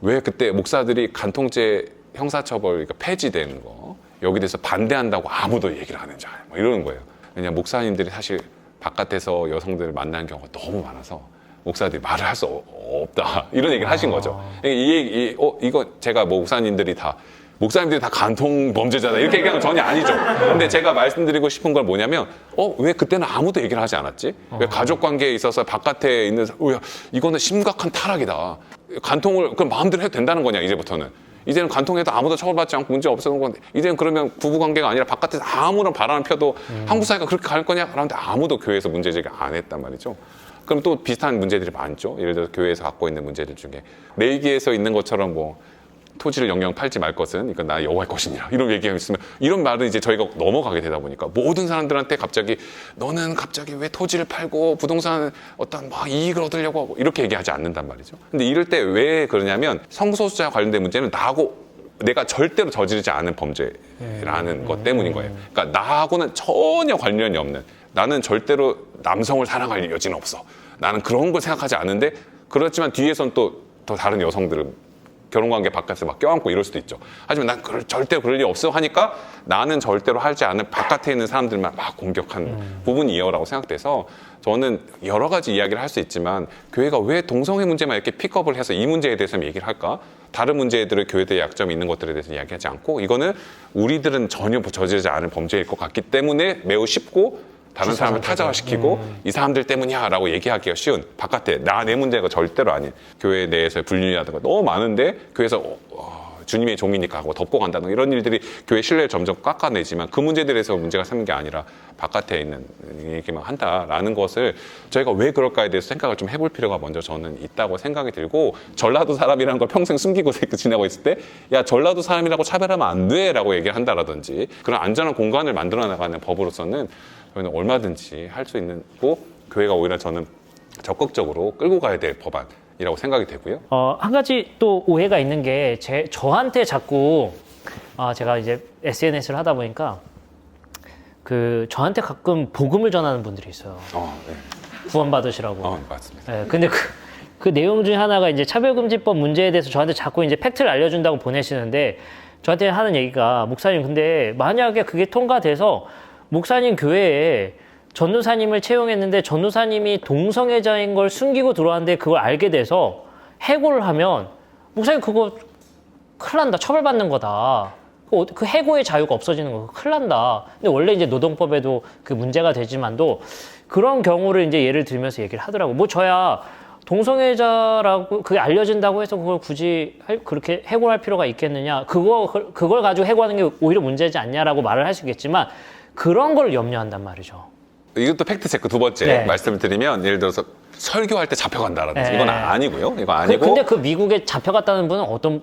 왜 그때 목사들이 간통죄 형사처벌 그러니까 폐지되는 거 여기 대해서 반대한다고 아무도 얘기를 안 하는지 뭐 이러는 거예요. 왜냐면 목사님들이 사실 바깥에서 여성들을 만나는 경우가 너무 많아서 목사들이 말을 할 수 없다 이런 얘기를 하신 거죠. 이거 제가 뭐 목사님들이 다 간통 범죄자다 이렇게 얘기하는 건 전혀 아니죠. 근데 제가 말씀드리고 싶은 건 뭐냐면 왜 그때는 아무도 얘기를 하지 않았지? 왜 가족 관계에 있어서 바깥에 있는 이거는 심각한 타락이다. 간통을 그럼 마음대로 해도 된다는 거냐 이제부터는. 이제는 간통해도 아무도 처벌받지 않고 문제 없어진 건데 이제는 그러면 부부관계가 아니라 바깥에서 아무런 바람을 펴도 한국 사회가 그렇게 갈 거냐? 그런데 아무도 교회에서 문제 제기 안 했단 말이죠. 그럼 또 비슷한 문제들이 많죠. 예를 들어서 교회에서 갖고 있는 문제들 중에 레이기에서 있는 것처럼 뭐 토지를 영영 팔지 말 것은 이건 나 여호와의 것이니라 이런 얘기가 있으면 이런 말은 이제 저희가 넘어가게 되다 보니까 모든 사람들한테 갑자기 너는 갑자기 왜 토지를 팔고 부동산 어떤 막 이익을 얻으려고 하고 이렇게 얘기하지 않는단 말이죠. 근데 이럴 때 왜 그러냐면 성소수자 관련된 문제는 나하고 내가 절대로 저지르지 않은 범죄라는 것 때문인 거예요. 그러니까 나하고는 전혀 관련이 없는 나는 절대로 남성을 사랑할 여지는 없어. 나는 그런 걸 생각하지 않는데 그렇지만 뒤에선 또 다른 여성들은 결혼관계 바깥에서 막 껴안고 이럴 수도 있죠. 하지만 난 절대로 그럴 일 없어 하니까 나는 절대로 하지 않을 바깥에 있는 사람들만 막 공격한 부분이에요라고 생각돼서 저는 여러 가지 이야기를 할 수 있지만 교회가 왜 동성애 문제만 이렇게 픽업을 해서 이 문제에 대해서 얘기를 할까? 다른 문제들을 교회들의 약점이 있는 것들에 대해서 이야기하지 않고 이거는 우리들은 전혀 저지르지 않은 범죄일 것 같기 때문에 매우 쉽고 다른 사람을 타자화시키고 이 사람들 때문이야 라고 얘기하기가 쉬운 바깥에 내 문제가 절대로 아닌 교회 내에서의 불륜이라든가 너무 많은데 교회에서 주님의 종이니까 하고 덮고 간다는 이런 일들이 교회 신뢰를 점점 깎아내지만 그 문제들에서 문제가 생긴 게 아니라 바깥에 있는 얘기만 한다라는 것을 저희가 왜 그럴까에 대해서 생각을 좀 해볼 필요가 먼저 저는 있다고 생각이 들고 전라도 사람이라는 걸 평생 숨기고 지내고 있을 때 야 전라도 사람이라고 차별하면 안 돼 라고 얘기를 한다라든지 그런 안전한 공간을 만들어 나가는 법으로서는 저희는 얼마든지 할 수 있는 고 교회가 오히려 저는 적극적으로 끌고 가야 될 법안이라고 생각이 되고요. 한 가지 또 오해가 있는 게 저한테 자꾸 제가 이제 SNS를 하다 보니까 저한테 가끔 복음을 전하는 분들이 있어요. 네. 구원받으시라고. 맞습니다. 네, 근데 그 내용 중에 하나가 이제 차별금지법 문제에 대해서 저한테 자꾸 이제 팩트를 알려준다고 보내시는데 저한테 하는 얘기가 목사님 근데 만약에 그게 통과돼서 목사님 교회에 전도사님을 채용했는데 전도사님이 동성애자인 걸 숨기고 들어왔는데 그걸 알게 돼서 해고를 하면 목사님 그거 큰일 난다. 처벌받는 거다. 그 해고의 자유가 없어지는 거 큰일 난다. 근데 원래 이제 노동법에도 그 문제가 되지만도 그런 경우를 이제 예를 들면서 얘기를 하더라고. 뭐 저야 동성애자라고 그게 알려진다고 해서 그걸 굳이 그렇게 해고할 필요가 있겠느냐. 그걸 가지고 해고하는 게 오히려 문제지 않냐라고 말을 할 수 있겠지만 그런 걸 염려한단 말이죠. 이것도 팩트체크 두 번째 네. 말씀을 드리면 예를 들어서 설교할 때 잡혀간다라든지 네. 이건 아니고요. 이거 아니고. 근데 그 미국에 잡혀갔다는 분은 어떤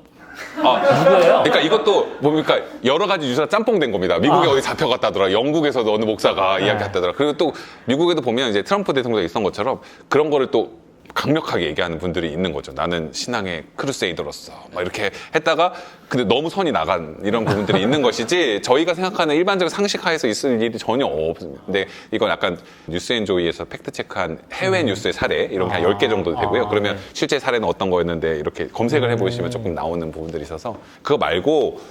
누구예요? 그러니까 이것도 뭡니까 여러 가지 뉴스가 짬뽕된 겁니다. 미국에 어디 잡혀갔다더라. 영국에서도 어느 목사가 이야기했다더라. 그리고 또 미국에도 보면 이제 트럼프 대통령이 있었던 것처럼 그런 거를 또 강력하게 얘기하는 분들이 있는 거죠. 나는 신앙의 크루세이더로서 막 이렇게 했다가 근데 너무 선이 나간 이런 부분들이 있는 것이지 저희가 생각하는 일반적인 상식하에서 있을 일이 전혀 없습니다. 근데 이건 약간 뉴스앤조이에서 팩트체크한 해외 뉴스의 사례 이런 게 한 10개 정도 되고요. 그러면 실제 사례는 어떤 거였는데 이렇게 검색을 해보시면 조금 나오는 부분들이 있어서 그거 말고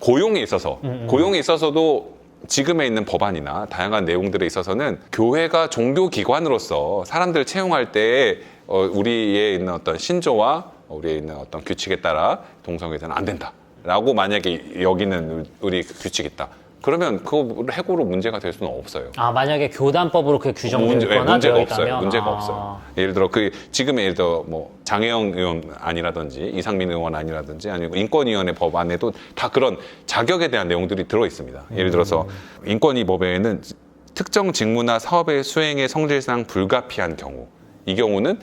고용에 있어서도 지금에 있는 법안이나 다양한 내용들에 있어서는 교회가 종교기관으로서 사람들을 채용할 때 우리에 있는 어떤 신조와 우리에 있는 어떤 규칙에 따라 동성애자는 안 된다라고 만약에 여기는 우리 규칙이 있다. 그러면 그거 해고로 문제가 될 수는 없어요. 만약에 교단법으로 그게 규정되거나 문제가 없어요. 문제가 없어요. 예를 들어 지금의 예를 들어 뭐 장혜영 의원 아니라든지 이상민 의원 아니라든지 아니면 인권위원회 법안에도 다 그런 자격에 대한 내용들이 들어 있습니다. 예를 들어서 인권위 법에는 특정 직무나 사업의 수행의 성질상 불가피한 경우 이 경우는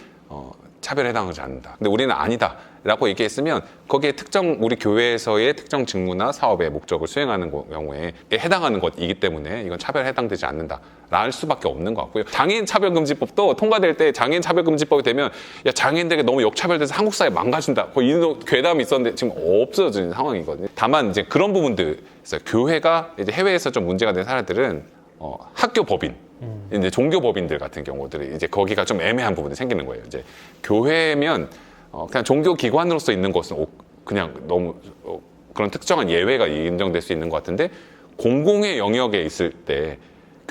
차별에 해당하지 않는다. 근데 우리는 아니다라고 얘기했으면 거기에 우리 교회에서의 특정 직무나 사업의 목적을 수행하는 경우에 해당하는 것이기 때문에 이건 차별에 해당되지 않는다라는 수밖에 없는 것 같고요. 장애인 차별금지법도 통과될 때 장애인 차별금지법이 되면 야 장애인들에게 너무 역차별돼서 한국 사회 망가진다. 이런 괴담이 있었는데 지금 없어진 상황이거든요. 다만 이제 그런 부분들 있어요. 교회가 이제 해외에서 좀 문제가 된 사례들은 학교 법인, 이제 종교 법인들 같은 경우들이 이제 거기가 좀 애매한 부분이 생기는 거예요. 이제 교회면 그냥 종교 기관으로서 있는 것은 그냥 너무 그런 특정한 예외가 인정될 수 있는 것 같은데 공공의 영역에 있을 때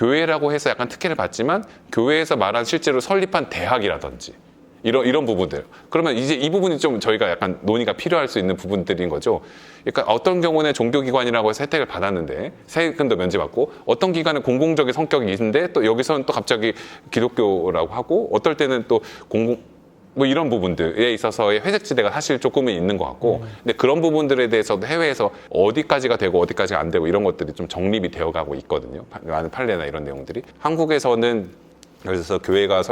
교회라고 해서 약간 특혜를 받지만 교회에서 말한 실제로 설립한 대학이라든지 이런 부분들. 그러면 이제 이 부분이 좀 저희가 약간 논의가 필요할 수 있는 부분들인 거죠. 그러니까 어떤 경우는 종교기관이라고 해서 혜택을 받았는데 세금도 면제받고, 어떤 기관은 공공적인 성격이 있는데 또 여기서는 또 갑자기 기독교라고 하고, 어떨 때는 또 뭐 이런 부분들에 있어서의 회색지대가 사실 조금은 있는 것 같고, 근데 그런 부분들에 대해서도 해외에서 어디까지가 되고 어디까지가 안 되고 이런 것들이 좀 정립이 되어가고 있거든요. 많은 판례나 이런 내용들이. 한국에서는 그래서 교회가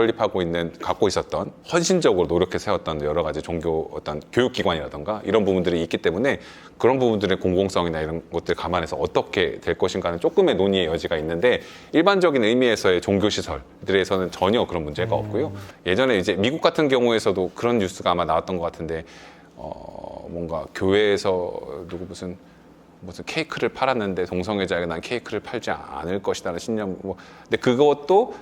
갖고 있었던 헌신적으로 노력해 세웠던 여러 가지 종교 어떤 교육기관이라던가 이런 부분들이 있기 때문에 그런 부분들의 공공성이나 이런 것들 감안해서 어떻게 될 것인가는 조금의 논의의 여지가 있는데, 일반적인 의미에서의 종교시설들에서는 전혀 그런 문제가 없고요. 예전에 이제 미국 같은 경우에서도 그런 뉴스가 아마 나왔던 것 같은데, 뭔가 교회에서 무슨 케이크를 팔았는데 동성애자에게 난 케이크를 팔지 않을 것이라는 신념, 근데 그것도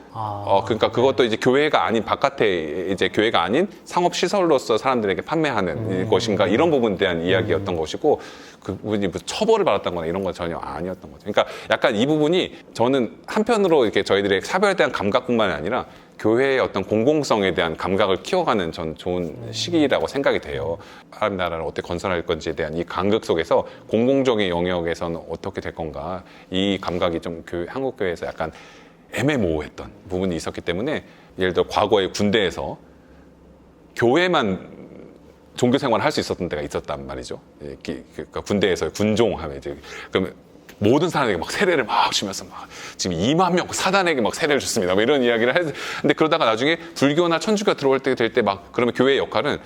그러니까 그것도 이제 교회가 아닌 바깥에 이제 교회가 아닌 상업 시설로서 사람들에게 판매하는 것인가, 이런 부분에 대한 이야기였던 것이고, 그 부분이 무슨 처벌을 받았다거나 이런 건 전혀 아니었던 거죠. 그러니까 약간 이 부분이 저는 한편으로 이렇게 저희들의 사별에 대한 감각뿐만 아니라 교회의 어떤 공공성에 대한 감각을 키워가는 전 좋은 시기라고 생각이 돼요. 아랍 나라를 어떻게 건설할 건지에 대한 이 간극 속에서 공공적인 영역에서는 어떻게 될 건가, 이 감각이 좀 한국 교회에서 약간 애매모호했던 부분이 있었기 때문에, 예를 들어 과거에 군대에서 교회만 종교 생활을 할 수 있었던 때가 있었단 말이죠. 그러니까 군대에서 군종하면 이제 그러면 모든 사람에게 막 세례를 막 주면서 막 지금 2만 명 사단에게 막 세례를 줬습니다. 뭐 이런 이야기를 근데 그러다가 나중에 불교나 천주교가 들어올 때 될 때 막 그러면 교회의 역할은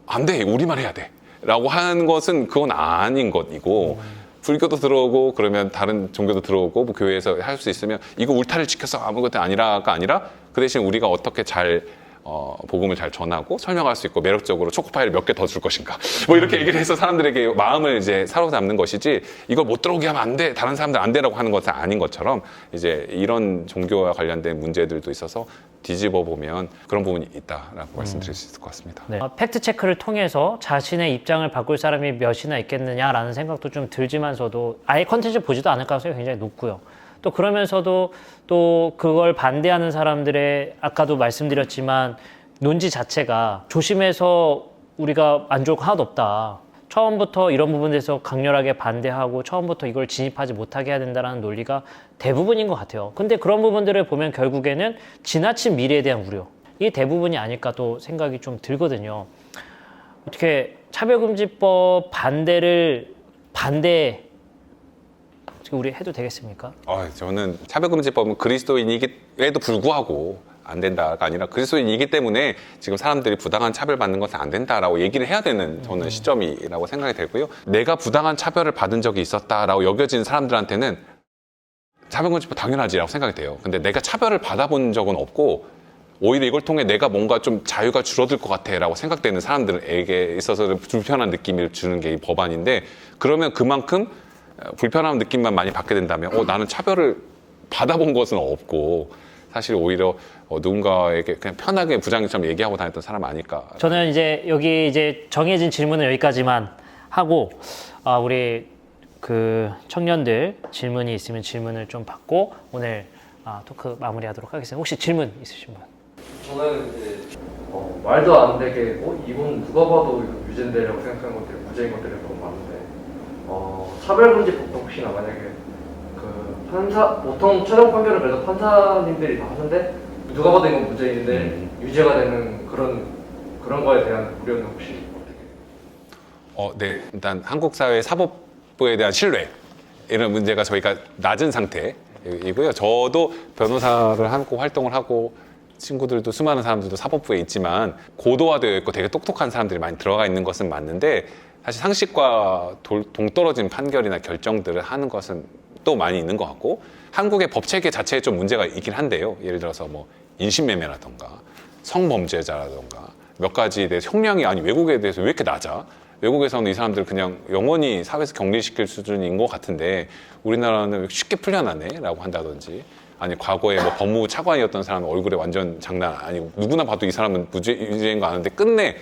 안 돼, 우리만 해야 돼라고 하는 것은 그건 아닌 것이고, 불교도 들어오고 그러면 다른 종교도 들어오고 뭐 교회에서 할 수 있으면 이거 울타리를 지켜서 아무것도 아니라가 아니라, 그 대신 우리가 어떻게 잘 복음을 잘 전하고 설명할 수 있고 매력적으로 초코파이를 몇 개 더 줄 것인가, 뭐 이렇게 얘기를 해서 사람들에게 마음을 이제 사로잡는 것이지, 이걸 못 들어오게 하면 안 돼, 다른 사람들 안 돼라고 하는 것은 아닌 것처럼, 이제 이런 종교와 관련된 문제들도 있어서 뒤집어 보면 그런 부분이 있다라고 말씀드릴 수 있을 것 같습니다. 네. 팩트 체크를 통해서 자신의 입장을 바꿀 사람이 몇이나 있겠느냐라는 생각도 좀 들지만서도 아예 컨텐츠 보지도 않을 가능성이 굉장히 높고요. 또 그러면서도 또 그걸 반대하는 사람들의, 아까도 말씀드렸지만 논지 자체가 조심해서 우리가 안 좋을 거 하나도 없다, 처음부터 이런 부분에서 강렬하게 반대하고 처음부터 이걸 진입하지 못하게 해야 된다는 논리가 대부분인 것 같아요. 근데 그런 부분들을 보면 결국에는 지나친 미래에 대한 우려, 이게 대부분이 아닐까 또 생각이 좀 들거든요. 어떻게 차별금지법 반대 우리 해도 되겠습니까? 저는 차별금지법은 그리스도인에도 불구하고 안 된다가 아니라 그리스도인이기 때문에 지금 사람들이 부당한 차별받는 것은 안 된다라고 얘기를 해야 되는 저는 시점이라고 생각이 들고요. 내가 부당한 차별을 받은 적이 있었다라고 여겨지는 사람들한테는 차별금지법 당연하지라고 생각이 돼요. 근데 내가 차별을 받아본 적은 없고 오히려 이걸 통해 내가 뭔가 좀 자유가 줄어들 것 같아라고 생각되는 사람들에게 있어서는 불편한 느낌을 주는 게 이 법안인데, 그러면 그만큼 불편한 느낌만 많이 받게 된다면 나는 차별을 받아본 것은 없고 사실 오히려 누군가에게 그냥 편하게 부장님처럼 얘기하고 다녔던 사람 아닐까. 저는 이제 여기 이제 정해진 질문은 여기까지만 하고, 우리 그 청년들 질문이 있으면 질문을 좀 받고 오늘 토크 마무리하도록 하겠습니다. 혹시 질문 있으신 분? 저는 이제 말도 안 되게 이건 누가 봐도 이거 유죄인데라고 생각하는 것들이 무죄인 것들이 너무 많은데, 차별금지법도 혹시나 만약에 그 판사, 보통 최종 판결을 그래도 판사님들이 다 하는데 누가 봐도 이건 무죄인데 유죄가 되는 그런 거에 대한 우려는 혹시 어떻게? 네, 일단 한국 사회 사법부에 대한 신뢰 이런 문제가 저희가 낮은 상태이고요. 저도 변호사를 하고 활동을 하고 친구들도 수많은 사람들도 사법부에 있지만 고도화되어 있고 되게 똑똑한 사람들이 많이 들어가 있는 것은 맞는데, 사실 상식과 동떨어진 판결이나 결정들을 하는 것은 또 많이 있는 것 같고, 한국의 법 체계 자체에 좀 문제가 있긴 한데요. 예를 들어서 뭐 인신매매라던가 성범죄자라던가 몇 가지에 대해서 형량이 외국에 대해서 왜 이렇게 낮아? 외국에서는 이 사람들 그냥 영원히 사회에서 격리시킬 수준인 것 같은데 우리나라는 쉽게 풀려나네? 라고 한다든지, 아니 과거에 뭐 법무부 차관이었던 사람 얼굴에 완전 장난 아니고 누구나 봐도 이 사람은 무죄인 거 아는데 끝내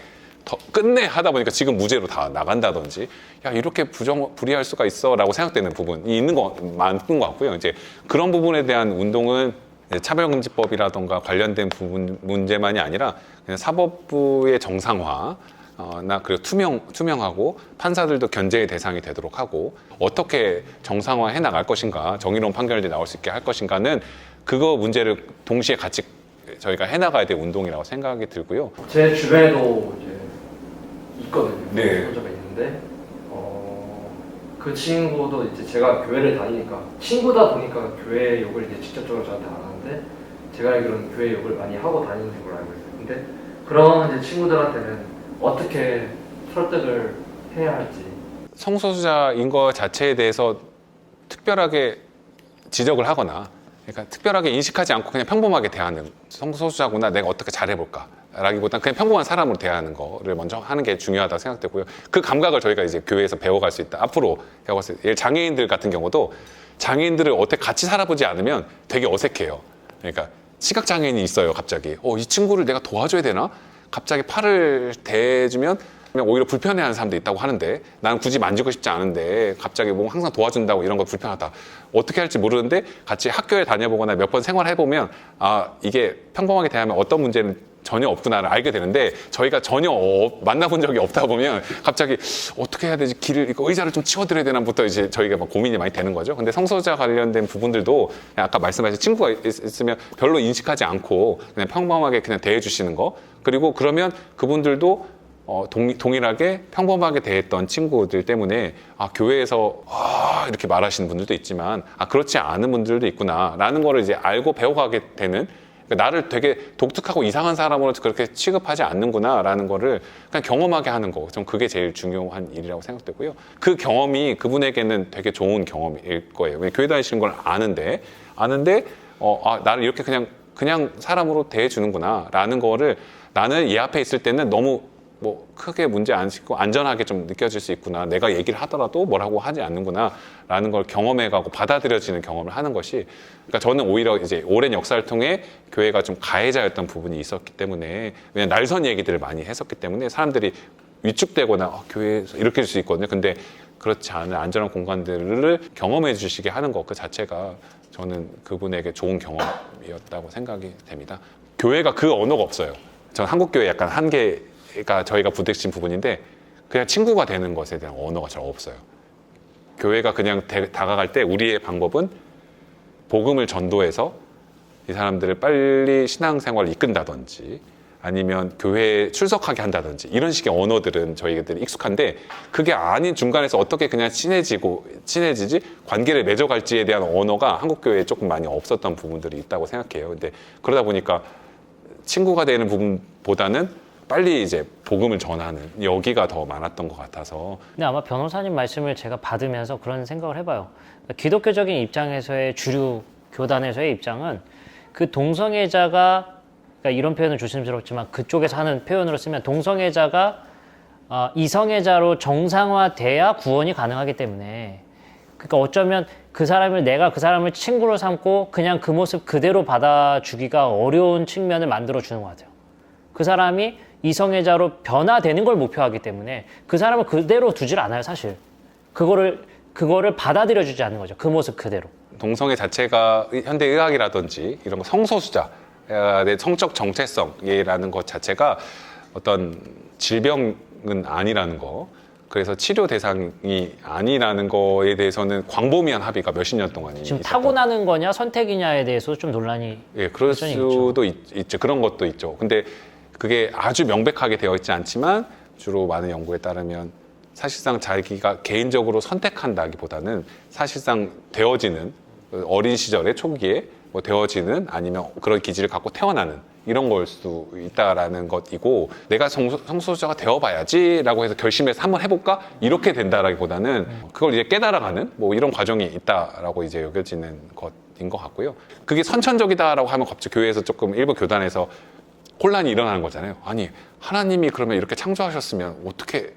더 끝내 하다 보니까 지금 무죄로 다 나간다든지 야 이렇게 불이할 수가 있어라고 생각되는 부분이 있는 거 많은 것 같고요. 이제 그런 부분에 대한 운동은 차별금지법이라던가 관련된 부분 문제만이 아니라 그냥 사법부의 정상화 나 그리고 투명하고 판사들도 견제의 대상이 되도록 하고 어떻게 정상화해 나갈 것인가 정의로운 판결이 나올 수 있게 할 것인가는 그거 문제를 동시에 같이 저희가 해나가야 될 운동이라고 생각이 들고요. 제 주변에도 이제 있거든요. 네. 혼자가 있는데 그 친구도 이제 제가 교회를 다니니까 친구다 보니까 교회 욕을 이제 직접적으로 저한테 안 하는데 제가 알기로는 교회 욕을 많이 하고 다니는 걸로 알고 있어요. 근데 그런 이제 친구들한테는 어떻게 설득을 해야 할지. 성소수자인 것 자체에 대해서 특별하게 지적을 하거나 그러니까 특별하게 인식하지 않고 그냥 평범하게 대하는 성소수자구나 내가 어떻게 잘해볼까 라기보다는 그냥 평범한 사람으로 대하는 거를 먼저 하는 게 중요하다고 생각되고요. 그 감각을 저희가 이제 교회에서 배워갈 수 있다. 앞으로 배워갔을 때 장애인들 같은 경우도 장애인들을 어떻게 같이 살아보지 않으면 되게 어색해요. 그러니까 시각장애인이 있어요. 갑자기 이 친구를 내가 도와줘야 되나? 갑자기 팔을 대주면 오히려 불편해하는 사람도 있다고 하는데 나는 굳이 만지고 싶지 않은데 갑자기 뭐 항상 도와준다고 이런 거 불편하다. 어떻게 할지 모르는데 같이 학교에 다녀보거나 몇 번 생활해보면 이게 평범하게 대하면 어떤 문제는 전혀 없구나를 알게 되는데 저희가 전혀 만나본 적이 없다 보면 갑자기 어떻게 해야 되지? 의자를 좀 치워드려야 되나부터 이제 저희가 막 고민이 많이 되는 거죠. 근데 성소수자 관련된 부분들도 그냥 아까 말씀하신 친구가 있으면 별로 인식하지 않고 그냥 평범하게 그냥 대해주시는 거 그리고 그러면 그분들도 동일하게 평범하게 대했던 친구들 때문에 교회에서 이렇게 말하시는 분들도 있지만 그렇지 않은 분들도 있구나라는 거를 이제 알고 배워가게 되는 그러니까 나를 되게 독특하고 이상한 사람으로 그렇게 취급하지 않는구나라는 거를 그냥 경험하게 하는 거. 전 그게 제일 중요한 일이라고 생각되고요. 그 경험이 그분에게는 되게 좋은 경험일 거예요. 교회 다니시는 걸 아는데 나를 이렇게 그냥 사람으로 대해주는구나라는 거를 나는 얘 앞에 있을 때는 너무 크게 문제 안 시고 안전하게 좀 느껴질 수 있구나. 내가 얘기를 하더라도 뭐라고 하지 않는구나. 라는 걸 경험해가고 받아들여지는 경험을 하는 것이 그러니까 저는 오히려 이제 오랜 역사를 통해 교회가 좀 가해자였던 부분이 있었기 때문에 왜냐면 날선 얘기들을 많이 했었기 때문에 사람들이 위축되거나 교회에서 이렇게 할 수 있거든요. 근데 그렇지 않은 안전한 공간들을 경험해 주시게 하는 것 그 자체가 저는 그분에게 좋은 경험이었다고 생각이 됩니다. 교회가 그 언어가 없어요. 저는 한국교회 약간 한계가 저희가 부딪힌 부분인데 그냥 친구가 되는 것에 대한 언어가 잘 없어요. 교회가 그냥 다가갈 때 우리의 방법은 복음을 전도해서 이 사람들을 빨리 신앙생활을 이끈다든지 아니면 교회에 출석하게 한다든지 이런 식의 언어들은 저희들이 익숙한데 그게 아닌 중간에서 어떻게 그냥 친해지지 관계를 맺어갈지에 대한 언어가 한국교회에 조금 많이 없었던 부분들이 있다고 생각해요. 근데 그러다 보니까 친구가 되는 부분보다는 빨리 이제 복음을 전하는 여기가 더 많았던 것 같아서. 근데 아마 변호사님 말씀을 제가 받으면서 그런 생각을 해봐요. 그러니까 기독교적인 입장에서의 주류 교단에서의 입장은 그 동성애자가 그러니까 이런 표현은 조심스럽지만 그쪽에서 하는 표현으로 쓰면 동성애자가 이성애자로 정상화돼야 구원이 가능하기 때문에 그러니까 어쩌면 내가 그 사람을 친구로 삼고 그냥 그 모습 그대로 받아주기가 어려운 측면을 만들어주는 것 같아요. 그 사람이 이성애자로 변화되는 걸 목표하기 때문에 그 사람을 그대로 두질 않아요, 사실. 그거를 받아들여주지 않는 거죠. 그 모습 그대로. 동성애 자체가 현대의학이라든지 이런 거 성소수자의 성적 정체성이라는 것 자체가 어떤 질병은 아니라는 거. 그래서 치료 대상이 아니라는 거에 대해서는 광범위한 합의가 몇십 년 동안 지금 타고나는 거냐 선택이냐에 대해서 좀 논란이 그럴 수도 있죠. 그런 것도 있죠. 근데 그게 아주 명백하게 되어 있지 않지만 주로 많은 연구에 따르면 사실상 자기가 개인적으로 선택한다기보다는 사실상 되어지는 어린 시절의 초기에 되어지는 아니면 그런 기질을 갖고 태어나는 이런 걸 수도 있다라는 것이고 내가 성소수자가 되어봐야지라고 해서 결심해서 한번 해볼까 이렇게 된다라기보다는 그걸 이제 깨달아가는 이런 과정이 있다라고 이제 여겨지는 것인 것 같고요. 그게 선천적이다라고 하면 갑자기 교회에서 조금 일부 교단에서 혼란이 일어나는 거잖아요. 아니 하나님이 그러면 이렇게 창조하셨으면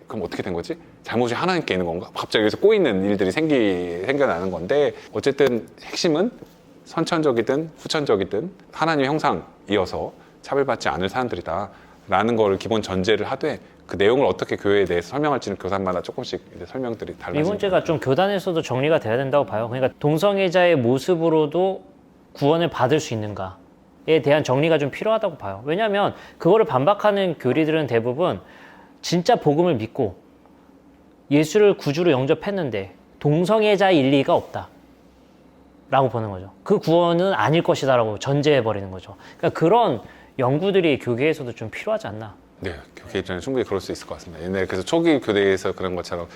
그럼 어떻게 된 거지? 잘못이 하나님께 있는 건가? 갑자기 여기서 꼬이는 일들이 생겨나는 건데 어쨌든 핵심은 선천적이든 후천적이든 하나님의 형상이어서 차별받지 않을 사람들이다. 라는 거를 기본 전제를 하되 그 내용을 어떻게 교회에 대해서 설명할지는 교단마다 조금씩 이제 설명들이 이 달라집니다. 문제가 좀 교단에서도 정리가 돼야 된다고 봐요. 그러니까 동성애자의 모습으로도 구원을 받을 수 있는가에 대한 정리가 좀 필요하다고 봐요. 왜냐하면 그거를 반박하는 교리들은 대부분 진짜 복음을 믿고 예수를 구주로 영접했는데 동성애자일 리가 없다 라고 보는 거죠. 그 구원은 아닐 것이다 라고 전제해버리는 거죠. 그러니까 그런 연구들이 교계에서도 좀 필요하지 않나. 네, 교회 입장에 충분히 그럴 수 있을 것 같습니다. 옛날에 그래서 초기 교대에서 그런 것처럼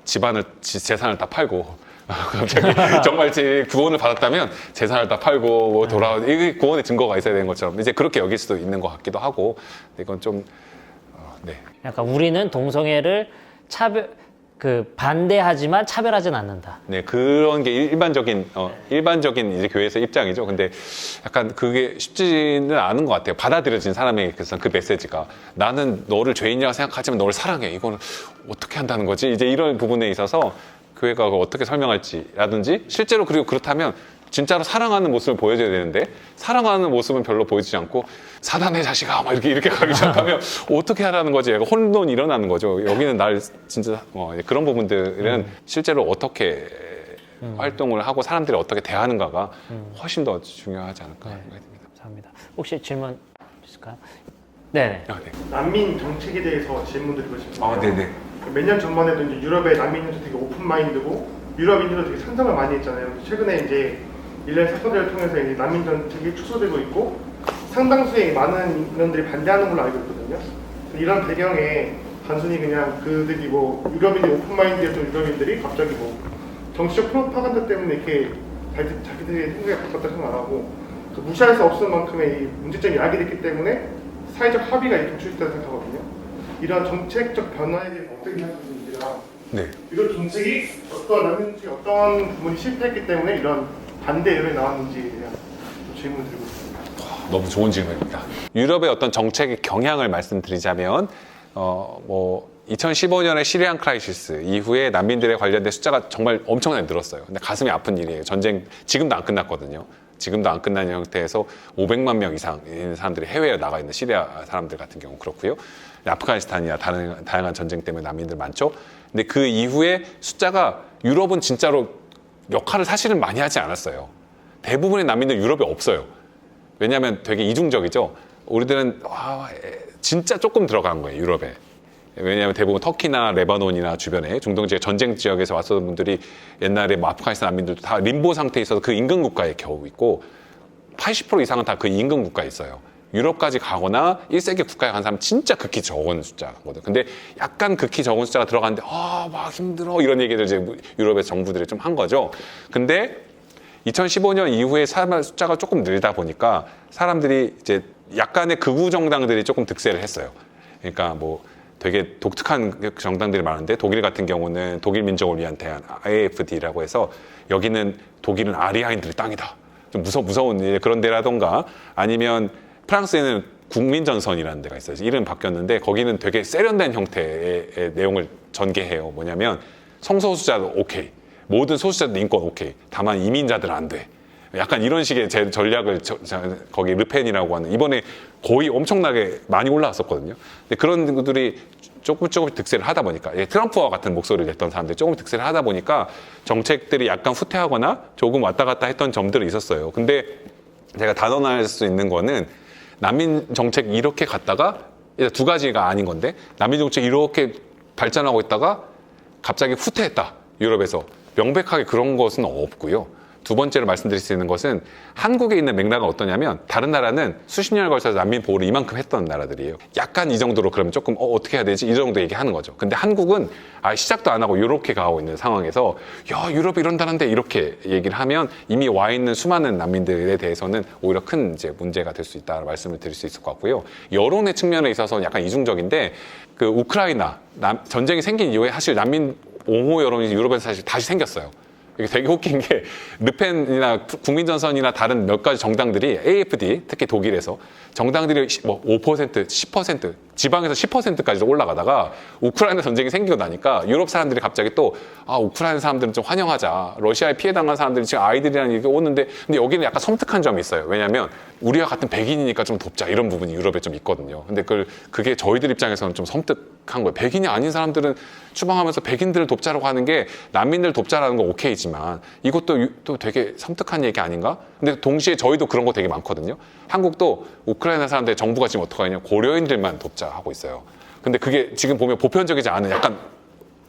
재산을 다 팔고 갑자기 정말 제 구원을 받았다면 재산을 다 팔고 뭐 이게 구원의 증거가 있어야 되는 것처럼 이제 그렇게 여길 수도 있는 것 같기도 하고 이건 좀 네. 약간 우리는 동성애를 반대하지만 차별하진 않는다. 네, 그런 게 일반적인 이제 교회에서 입장이죠. 근데 약간 그게 쉽지는 않은 것 같아요. 받아들여진 사람에게서 그 메시지가 나는 너를 죄인이라고 생각하지만 너를 사랑해. 이거는 어떻게 한다는 거지? 이제 이런 부분에 있어서 교회가 그걸 어떻게 설명할지라든지 실제로 그리고 그렇다면 진짜로 사랑하는 모습을 보여줘야 되는데 사랑하는 모습은 별로 보여주지 않고 사단의 자식아 막 이렇게 가기 시작하면 어떻게 하라는 거지? 약간 혼돈이 일어나는 거죠. 여기는 날 진짜 그런 부분들은 실제로 어떻게 활동을 하고 사람들이 어떻게 대하는가가 훨씬 더 중요하지 않을까 생각이 듭니다. 감사합니다. 혹시 질문 있을까요? 네네. 아, 네. 난민 정책에 대해서 질문 드리고 싶은데요. 아, 네네. 몇 년 전만 해도 이제 유럽의 난민들도 되게 오픈 마인드고 유럽인들도 되게 찬성을 많이 했잖아요. 최근에 이제 일련 사건들을 통해서 이제 난민 정책이 축소되고 있고 상당수의 많은 인원들이 반대하는 걸로 알고 있거든요. 이런 배경에 단순히 그냥 그들이 뭐 유럽인이 오픈 마인드였던 유럽인들이 갑자기 뭐 정치적 프로파간다 때문에 이렇게 자기들의 생각이 바꿨다 생각 안 하고 그 무시할 수 없을 만큼의 이 문제점이 야기됐기 때문에 사회적 합의가 이렇게 도출됐다고 생각하거든요. 이런 정책적 변화에 대해서 어떻게 생각하시는지랑 네. 이런 정책이 어떤 부분이 실패했기 때문에 이런 반대 여론이 나왔는지에 대한 질문을 드리고 있습니다. 너무 좋은 질문입니다. 유럽의 어떤 정책의 경향을 말씀드리자면 2015년에 시리안 크라이시스 이후에 난민들에 관련된 숫자가 정말 엄청나게 늘었어요. 근데 가슴이 아픈 일이에요. 전쟁 지금도 안 끝났거든요. 지금도 안 끝난 형태에서 500만 명 이상 있는 사람들이 해외에 나가 있는 시리아 사람들 같은 경우 그렇고요. 아프가니스탄이나 다양한 전쟁 때문에 난민들 많죠. 근데 그 이후에 숫자가 유럽은 진짜로 역할을 사실은 많이 하지 않았어요. 대부분의 난민들 유럽에 없어요. 왜냐하면 되게 이중적이죠. 우리들은 진짜 조금 들어간 거예요, 유럽에. 왜냐하면 대부분 터키나 레바논이나 주변에 중동 지역 전쟁 지역에서 왔던 분들이 옛날에 뭐 아프가니스탄 난민들도 다 림보 상태에 있어서 그 인근 국가에 겨우 있고 80% 이상은 다 그 인근 국가에 있어요. 유럽까지 가거나 1세계 국가에 간 사람 진짜 극히 적은 숫자거든. 근데 약간 극히 적은 숫자가 들어갔는데 막 힘들어 이런 얘기를 이제 유럽의 정부들이 좀 한 거죠. 근데 2015년 이후에 사람 숫자가 조금 늘다 보니까 사람들이 이제 약간의 극우 정당들이 조금 득세를 했어요. 그러니까 뭐 되게 독특한 정당들이 많은데 독일 같은 경우는 독일 민족을 위한 대안 AFD라고 해서 여기는 독일은 아리아인들의 땅이다. 좀 무서운 그런 데라던가 아니면 프랑스에는 국민전선이라는 데가 있어요. 이름 바뀌었는데 거기는 되게 세련된 형태의 내용을 전개해요. 뭐냐면 성소수자도 오케이. 모든 소수자들 인권 오케이. 다만 이민자들은 안 돼. 약간 이런 식의 제 전략을 거기 르펜이라고 하는 이번에 거의 엄청나게 많이 올라왔었거든요. 근데 그런 분들이 조금 득세를 하다 보니까 트럼프와 같은 목소리를 냈던 사람들이 조금 득세를 하다 보니까 정책들이 약간 후퇴하거나 조금 왔다 갔다 했던 점들이 있었어요. 근데 제가 단언할 수 있는 거는 난민 정책 이렇게 갔다가 두 가지가 아닌 건데 난민 정책 이렇게 발전하고 있다가 갑자기 후퇴했다. 유럽에서 명백하게 그런 것은 없고요. 두 번째로 말씀드릴 수 있는 것은 한국에 있는 맥락은 어떠냐면 다른 나라는 수십 년을 걸쳐서 난민 보호를 이만큼 했던 나라들이에요. 약간 이 정도로 그러면 조금 어떻게 해야 되지? 이 정도 얘기하는 거죠. 근데 한국은 시작도 안 하고 이렇게 가고 있는 상황에서 야 유럽이 이런다는데 이렇게 얘기를 하면 이미 와 있는 수많은 난민들에 대해서는 오히려 큰 이제 문제가 될 수 있다는 말씀을 드릴 수 있을 것 같고요. 여론의 측면에 있어서는 약간 이중적인데 그 우크라이나 전쟁이 생긴 이후에 사실 난민 옹호 여론이 유럽에서 사실 다시 생겼어요. 이게 되게 웃긴 게 르펜이나 국민전선이나 다른 몇 가지 정당들이 AFD 특히 독일에서 정당들이 뭐 5%, 10% 지방에서 10%까지 올라가다가 우크라이나 전쟁이 생기고 나니까 유럽 사람들이 갑자기 또 우크라이나 사람들은 좀 환영하자. 러시아에 피해 당한 사람들이 지금 아이들이랑 이렇게 오는데 근데 여기는 약간 섬뜩한 점이 있어요. 왜냐하면 우리와 같은 백인이니까 좀 돕자 이런 부분이 유럽에 좀 있거든요. 근데 그게 저희들 입장에서는 좀 섬뜩한 거예요. 백인이 아닌 사람들은 추방하면서 백인들을 돕자라고 하는 게 난민들 돕자라는 건 오케이지만 이것도 또 되게 섬뜩한 얘기 아닌가? 근데 동시에 저희도 그런 거 되게 많거든요. 한국도 우크라이나 사람들 정부가 지금 어떻게 하냐 고려인들만 돕자 하고 있어요. 근데 그게 지금 보면 보편적이지 않은 약간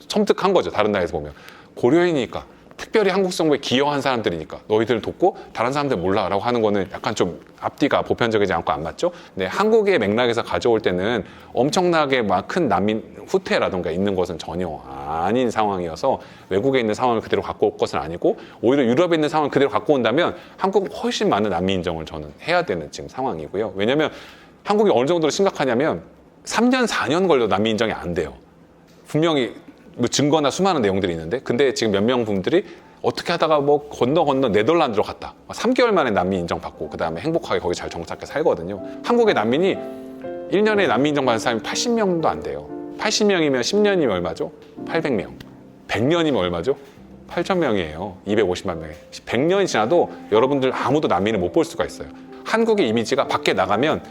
섬뜩한 거죠. 다른 나라에서 보면 고려인이니까 특별히 한국 정부에 기여한 사람들이니까 너희들을 돕고 다른 사람들 몰라라고 하는 거는 약간 좀 앞뒤가 보편적이지 않고 안 맞죠? 근데 한국의 맥락에서 가져올 때는 엄청나게 막 큰 난민 후퇴라든가 있는 것은 전혀 아닌 상황이어서 외국에 있는 상황을 그대로 갖고 올 것은 아니고 오히려 유럽에 있는 상황을 그대로 갖고 온다면 한국은 훨씬 많은 난민 인정을 저는 해야 되는 지금 상황이고요. 왜냐하면 한국이 어느 정도로 심각하냐면 3년, 4년 걸려도 난민 인정이 안 돼요. 분명히 뭐 증거나 수많은 내용들이 있는데 근데 지금 몇 명 분들이 어떻게 하다가 뭐 건너 네덜란드로 갔다 3개월 만에 난민 인정받고 그 다음에 행복하게 거기 잘 정착해 살거든요. 한국의 난민이 1년에 난민 인정받는 사람이 80명도 안 돼요. 80명이면 10년이면 얼마죠? 800명. 100년이면 얼마죠? 8,000명이에요. 250만 명에. 100년이 지나도 여러분들 아무도 난민을 못 볼 수가 있어요. 한국의 이미지가 밖에 나가면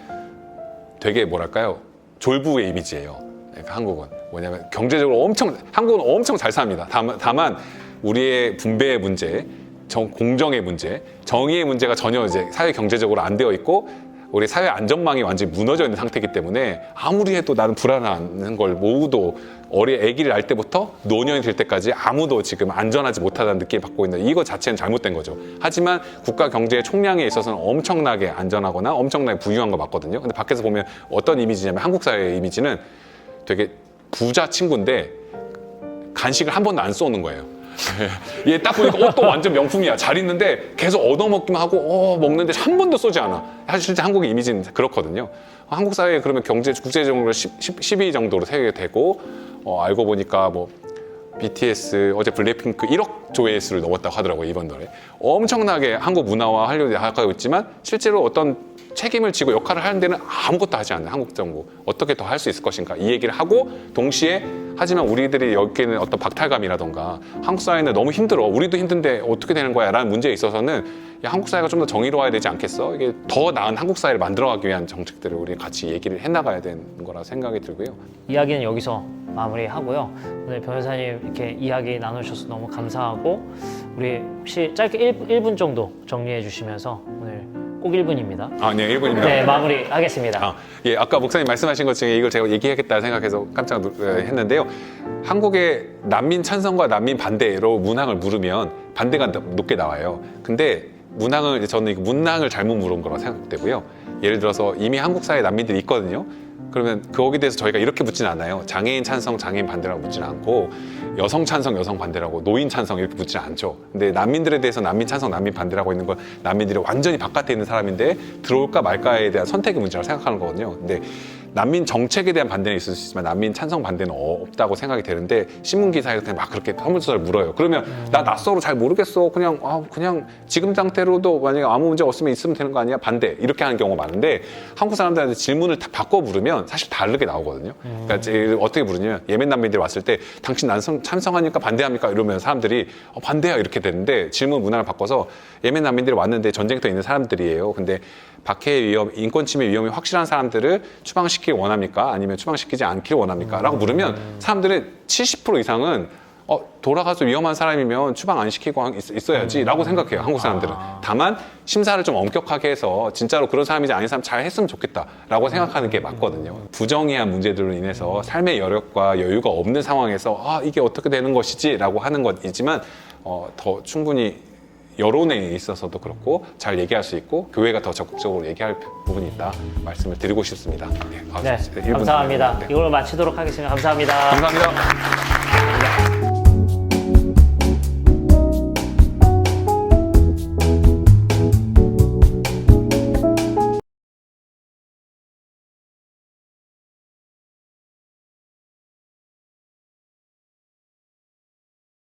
되게 뭐랄까요? 졸부의 이미지예요. 그러니까 한국은 뭐냐면 경제적으로 한국은 엄청 잘 삽니다. 다만 우리의 분배의 문제, 공정의 문제, 정의의 문제가 전혀 이제 사회 경제적으로 안 되어 있고 우리 사회 안전망이 완전히 무너져 있는 상태이기 때문에 아무리 해도 나는 불안한 걸 모두 아기를 낳을 때부터 노년이 될 때까지 아무도 지금 안전하지 못하다는 느낌을 받고 있는 이거 자체는 잘못된 거죠. 하지만 국가 경제의 총량에 있어서는 엄청나게 안전하거나 엄청나게 부유한 거 맞거든요. 근데 밖에서 보면 어떤 이미지냐면 한국 사회의 이미지는 되게 부자 친구인데 간식을 한 번도 안 쏘는 거예요. 얘 딱 보니까 또 완전 명품이야. 잘 있는데 계속 얻어먹기만 하고 먹는데 한 번도 쏘지 않아. 사실 실제 한국의 이미지는 그렇거든요. 한국 사회에 그러면 국제적으로 10위 정도로 세계 되고 알고 보니까 뭐 BTS 어제 블랙핑크 1억 조회수를 넘었다고 하더라고요. 이번 노래. 엄청나게 한국 문화와 할리우드에 가까이 있지만 실제로 어떤 책임을 지고 역할을 하는 데는 아무것도 하지 않는 한국 정부 어떻게 더 할 수 있을 것인가 이 얘기를 하고 동시에 하지만 우리들이 여기는 어떤 박탈감이라던가 한국 사회는 너무 힘들어 우리도 힘든데 어떻게 되는 거야 라는 문제에 있어서는 야, 한국 사회가 좀 더 정의로워야 되지 않겠어? 이게 더 나은 한국 사회를 만들어가기 위한 정책들을 우리 같이 얘기를 해나가야 되는 거라 생각이 들고요. 이야기는 여기서 마무리하고요. 오늘 변호사님 이렇게 이야기 나누셔서 너무 감사하고 우리 혹시 짧게 1분 정도 정리해 주시면서 오늘 꼭 1분입니다. 네, 1분입니다. 네, 마무리하겠습니다. 예, 아까 목사님 말씀하신 것 중에 이걸 제가 얘기하겠다 생각해서 깜짝 했는데요. 한국의 난민 찬성과 난민 반대로 문항을 물으면 반대가 높게 나와요. 근데 저는 문항을 잘못 물은 거라고 생각되고요. 예를 들어서 이미 한국 사회에 난민들이 있거든요. 그러면 거기에 대해서 저희가 이렇게 묻지는 않아요. 장애인 찬성, 장애인 반대라고 묻지는 않고 여성 찬성, 여성 반대라고 노인 찬성 이렇게 묻지는 않죠. 근데 난민들에 대해서 난민 찬성, 난민 반대라고 있는 건 난민들이 완전히 바깥에 있는 사람인데 들어올까 말까에 대한 선택의 문제라고 생각하는 거거든요. 근데 난민 정책에 대한 반대는 있을 수 있지만 난민 찬성 반대는 없다고 생각이 되는데 신문 기사에서 그냥 막 그렇게 설문조사를 물어요. 그러면 나 낯설어 잘 모르겠어. 그냥 지금 상태로도 만약에 아무 문제 없으면 있으면 되는 거 아니야? 반대 이렇게 하는 경우가 많은데 한국 사람들한테 질문을 다 바꿔 물으면 사실 다르게 나오거든요. 그러니까 어떻게 물으냐면 예멘 난민들이 왔을 때 당신 찬성하니까 반대합니까? 이러면 사람들이 반대야 이렇게 되는데 질문 문화를 바꿔서 예멘 난민들이 왔는데 전쟁터에 있는 사람들이에요. 근데 박해의 위험, 인권 침해 위험이 확실한 사람들을 추방시키길 원합니까? 아니면 추방시키지 않기를 원합니까? 라고 물으면 사람들의 70% 이상은 돌아가서 위험한 사람이면 추방 안 시키고 있어야지 라고 생각해요. 한국 사람들은. 다만 심사를 좀 엄격하게 해서 진짜로 그런 사람이지 아닌 사람 잘 했으면 좋겠다 라고 생각하는 게 맞거든요. 부정의한 문제들로 인해서 삶의 여력과 여유가 없는 상황에서 이게 어떻게 되는 것이지 라고 하는 것이지만 더 충분히 여론에 있어서도 그렇고 잘 얘기할 수 있고 교회가 더 적극적으로 얘기할 부분이 있다 말씀을 드리고 싶습니다. 네, 감사합니다. 이걸로 마치도록 하겠습니다. 감사합니다. 감사합니다.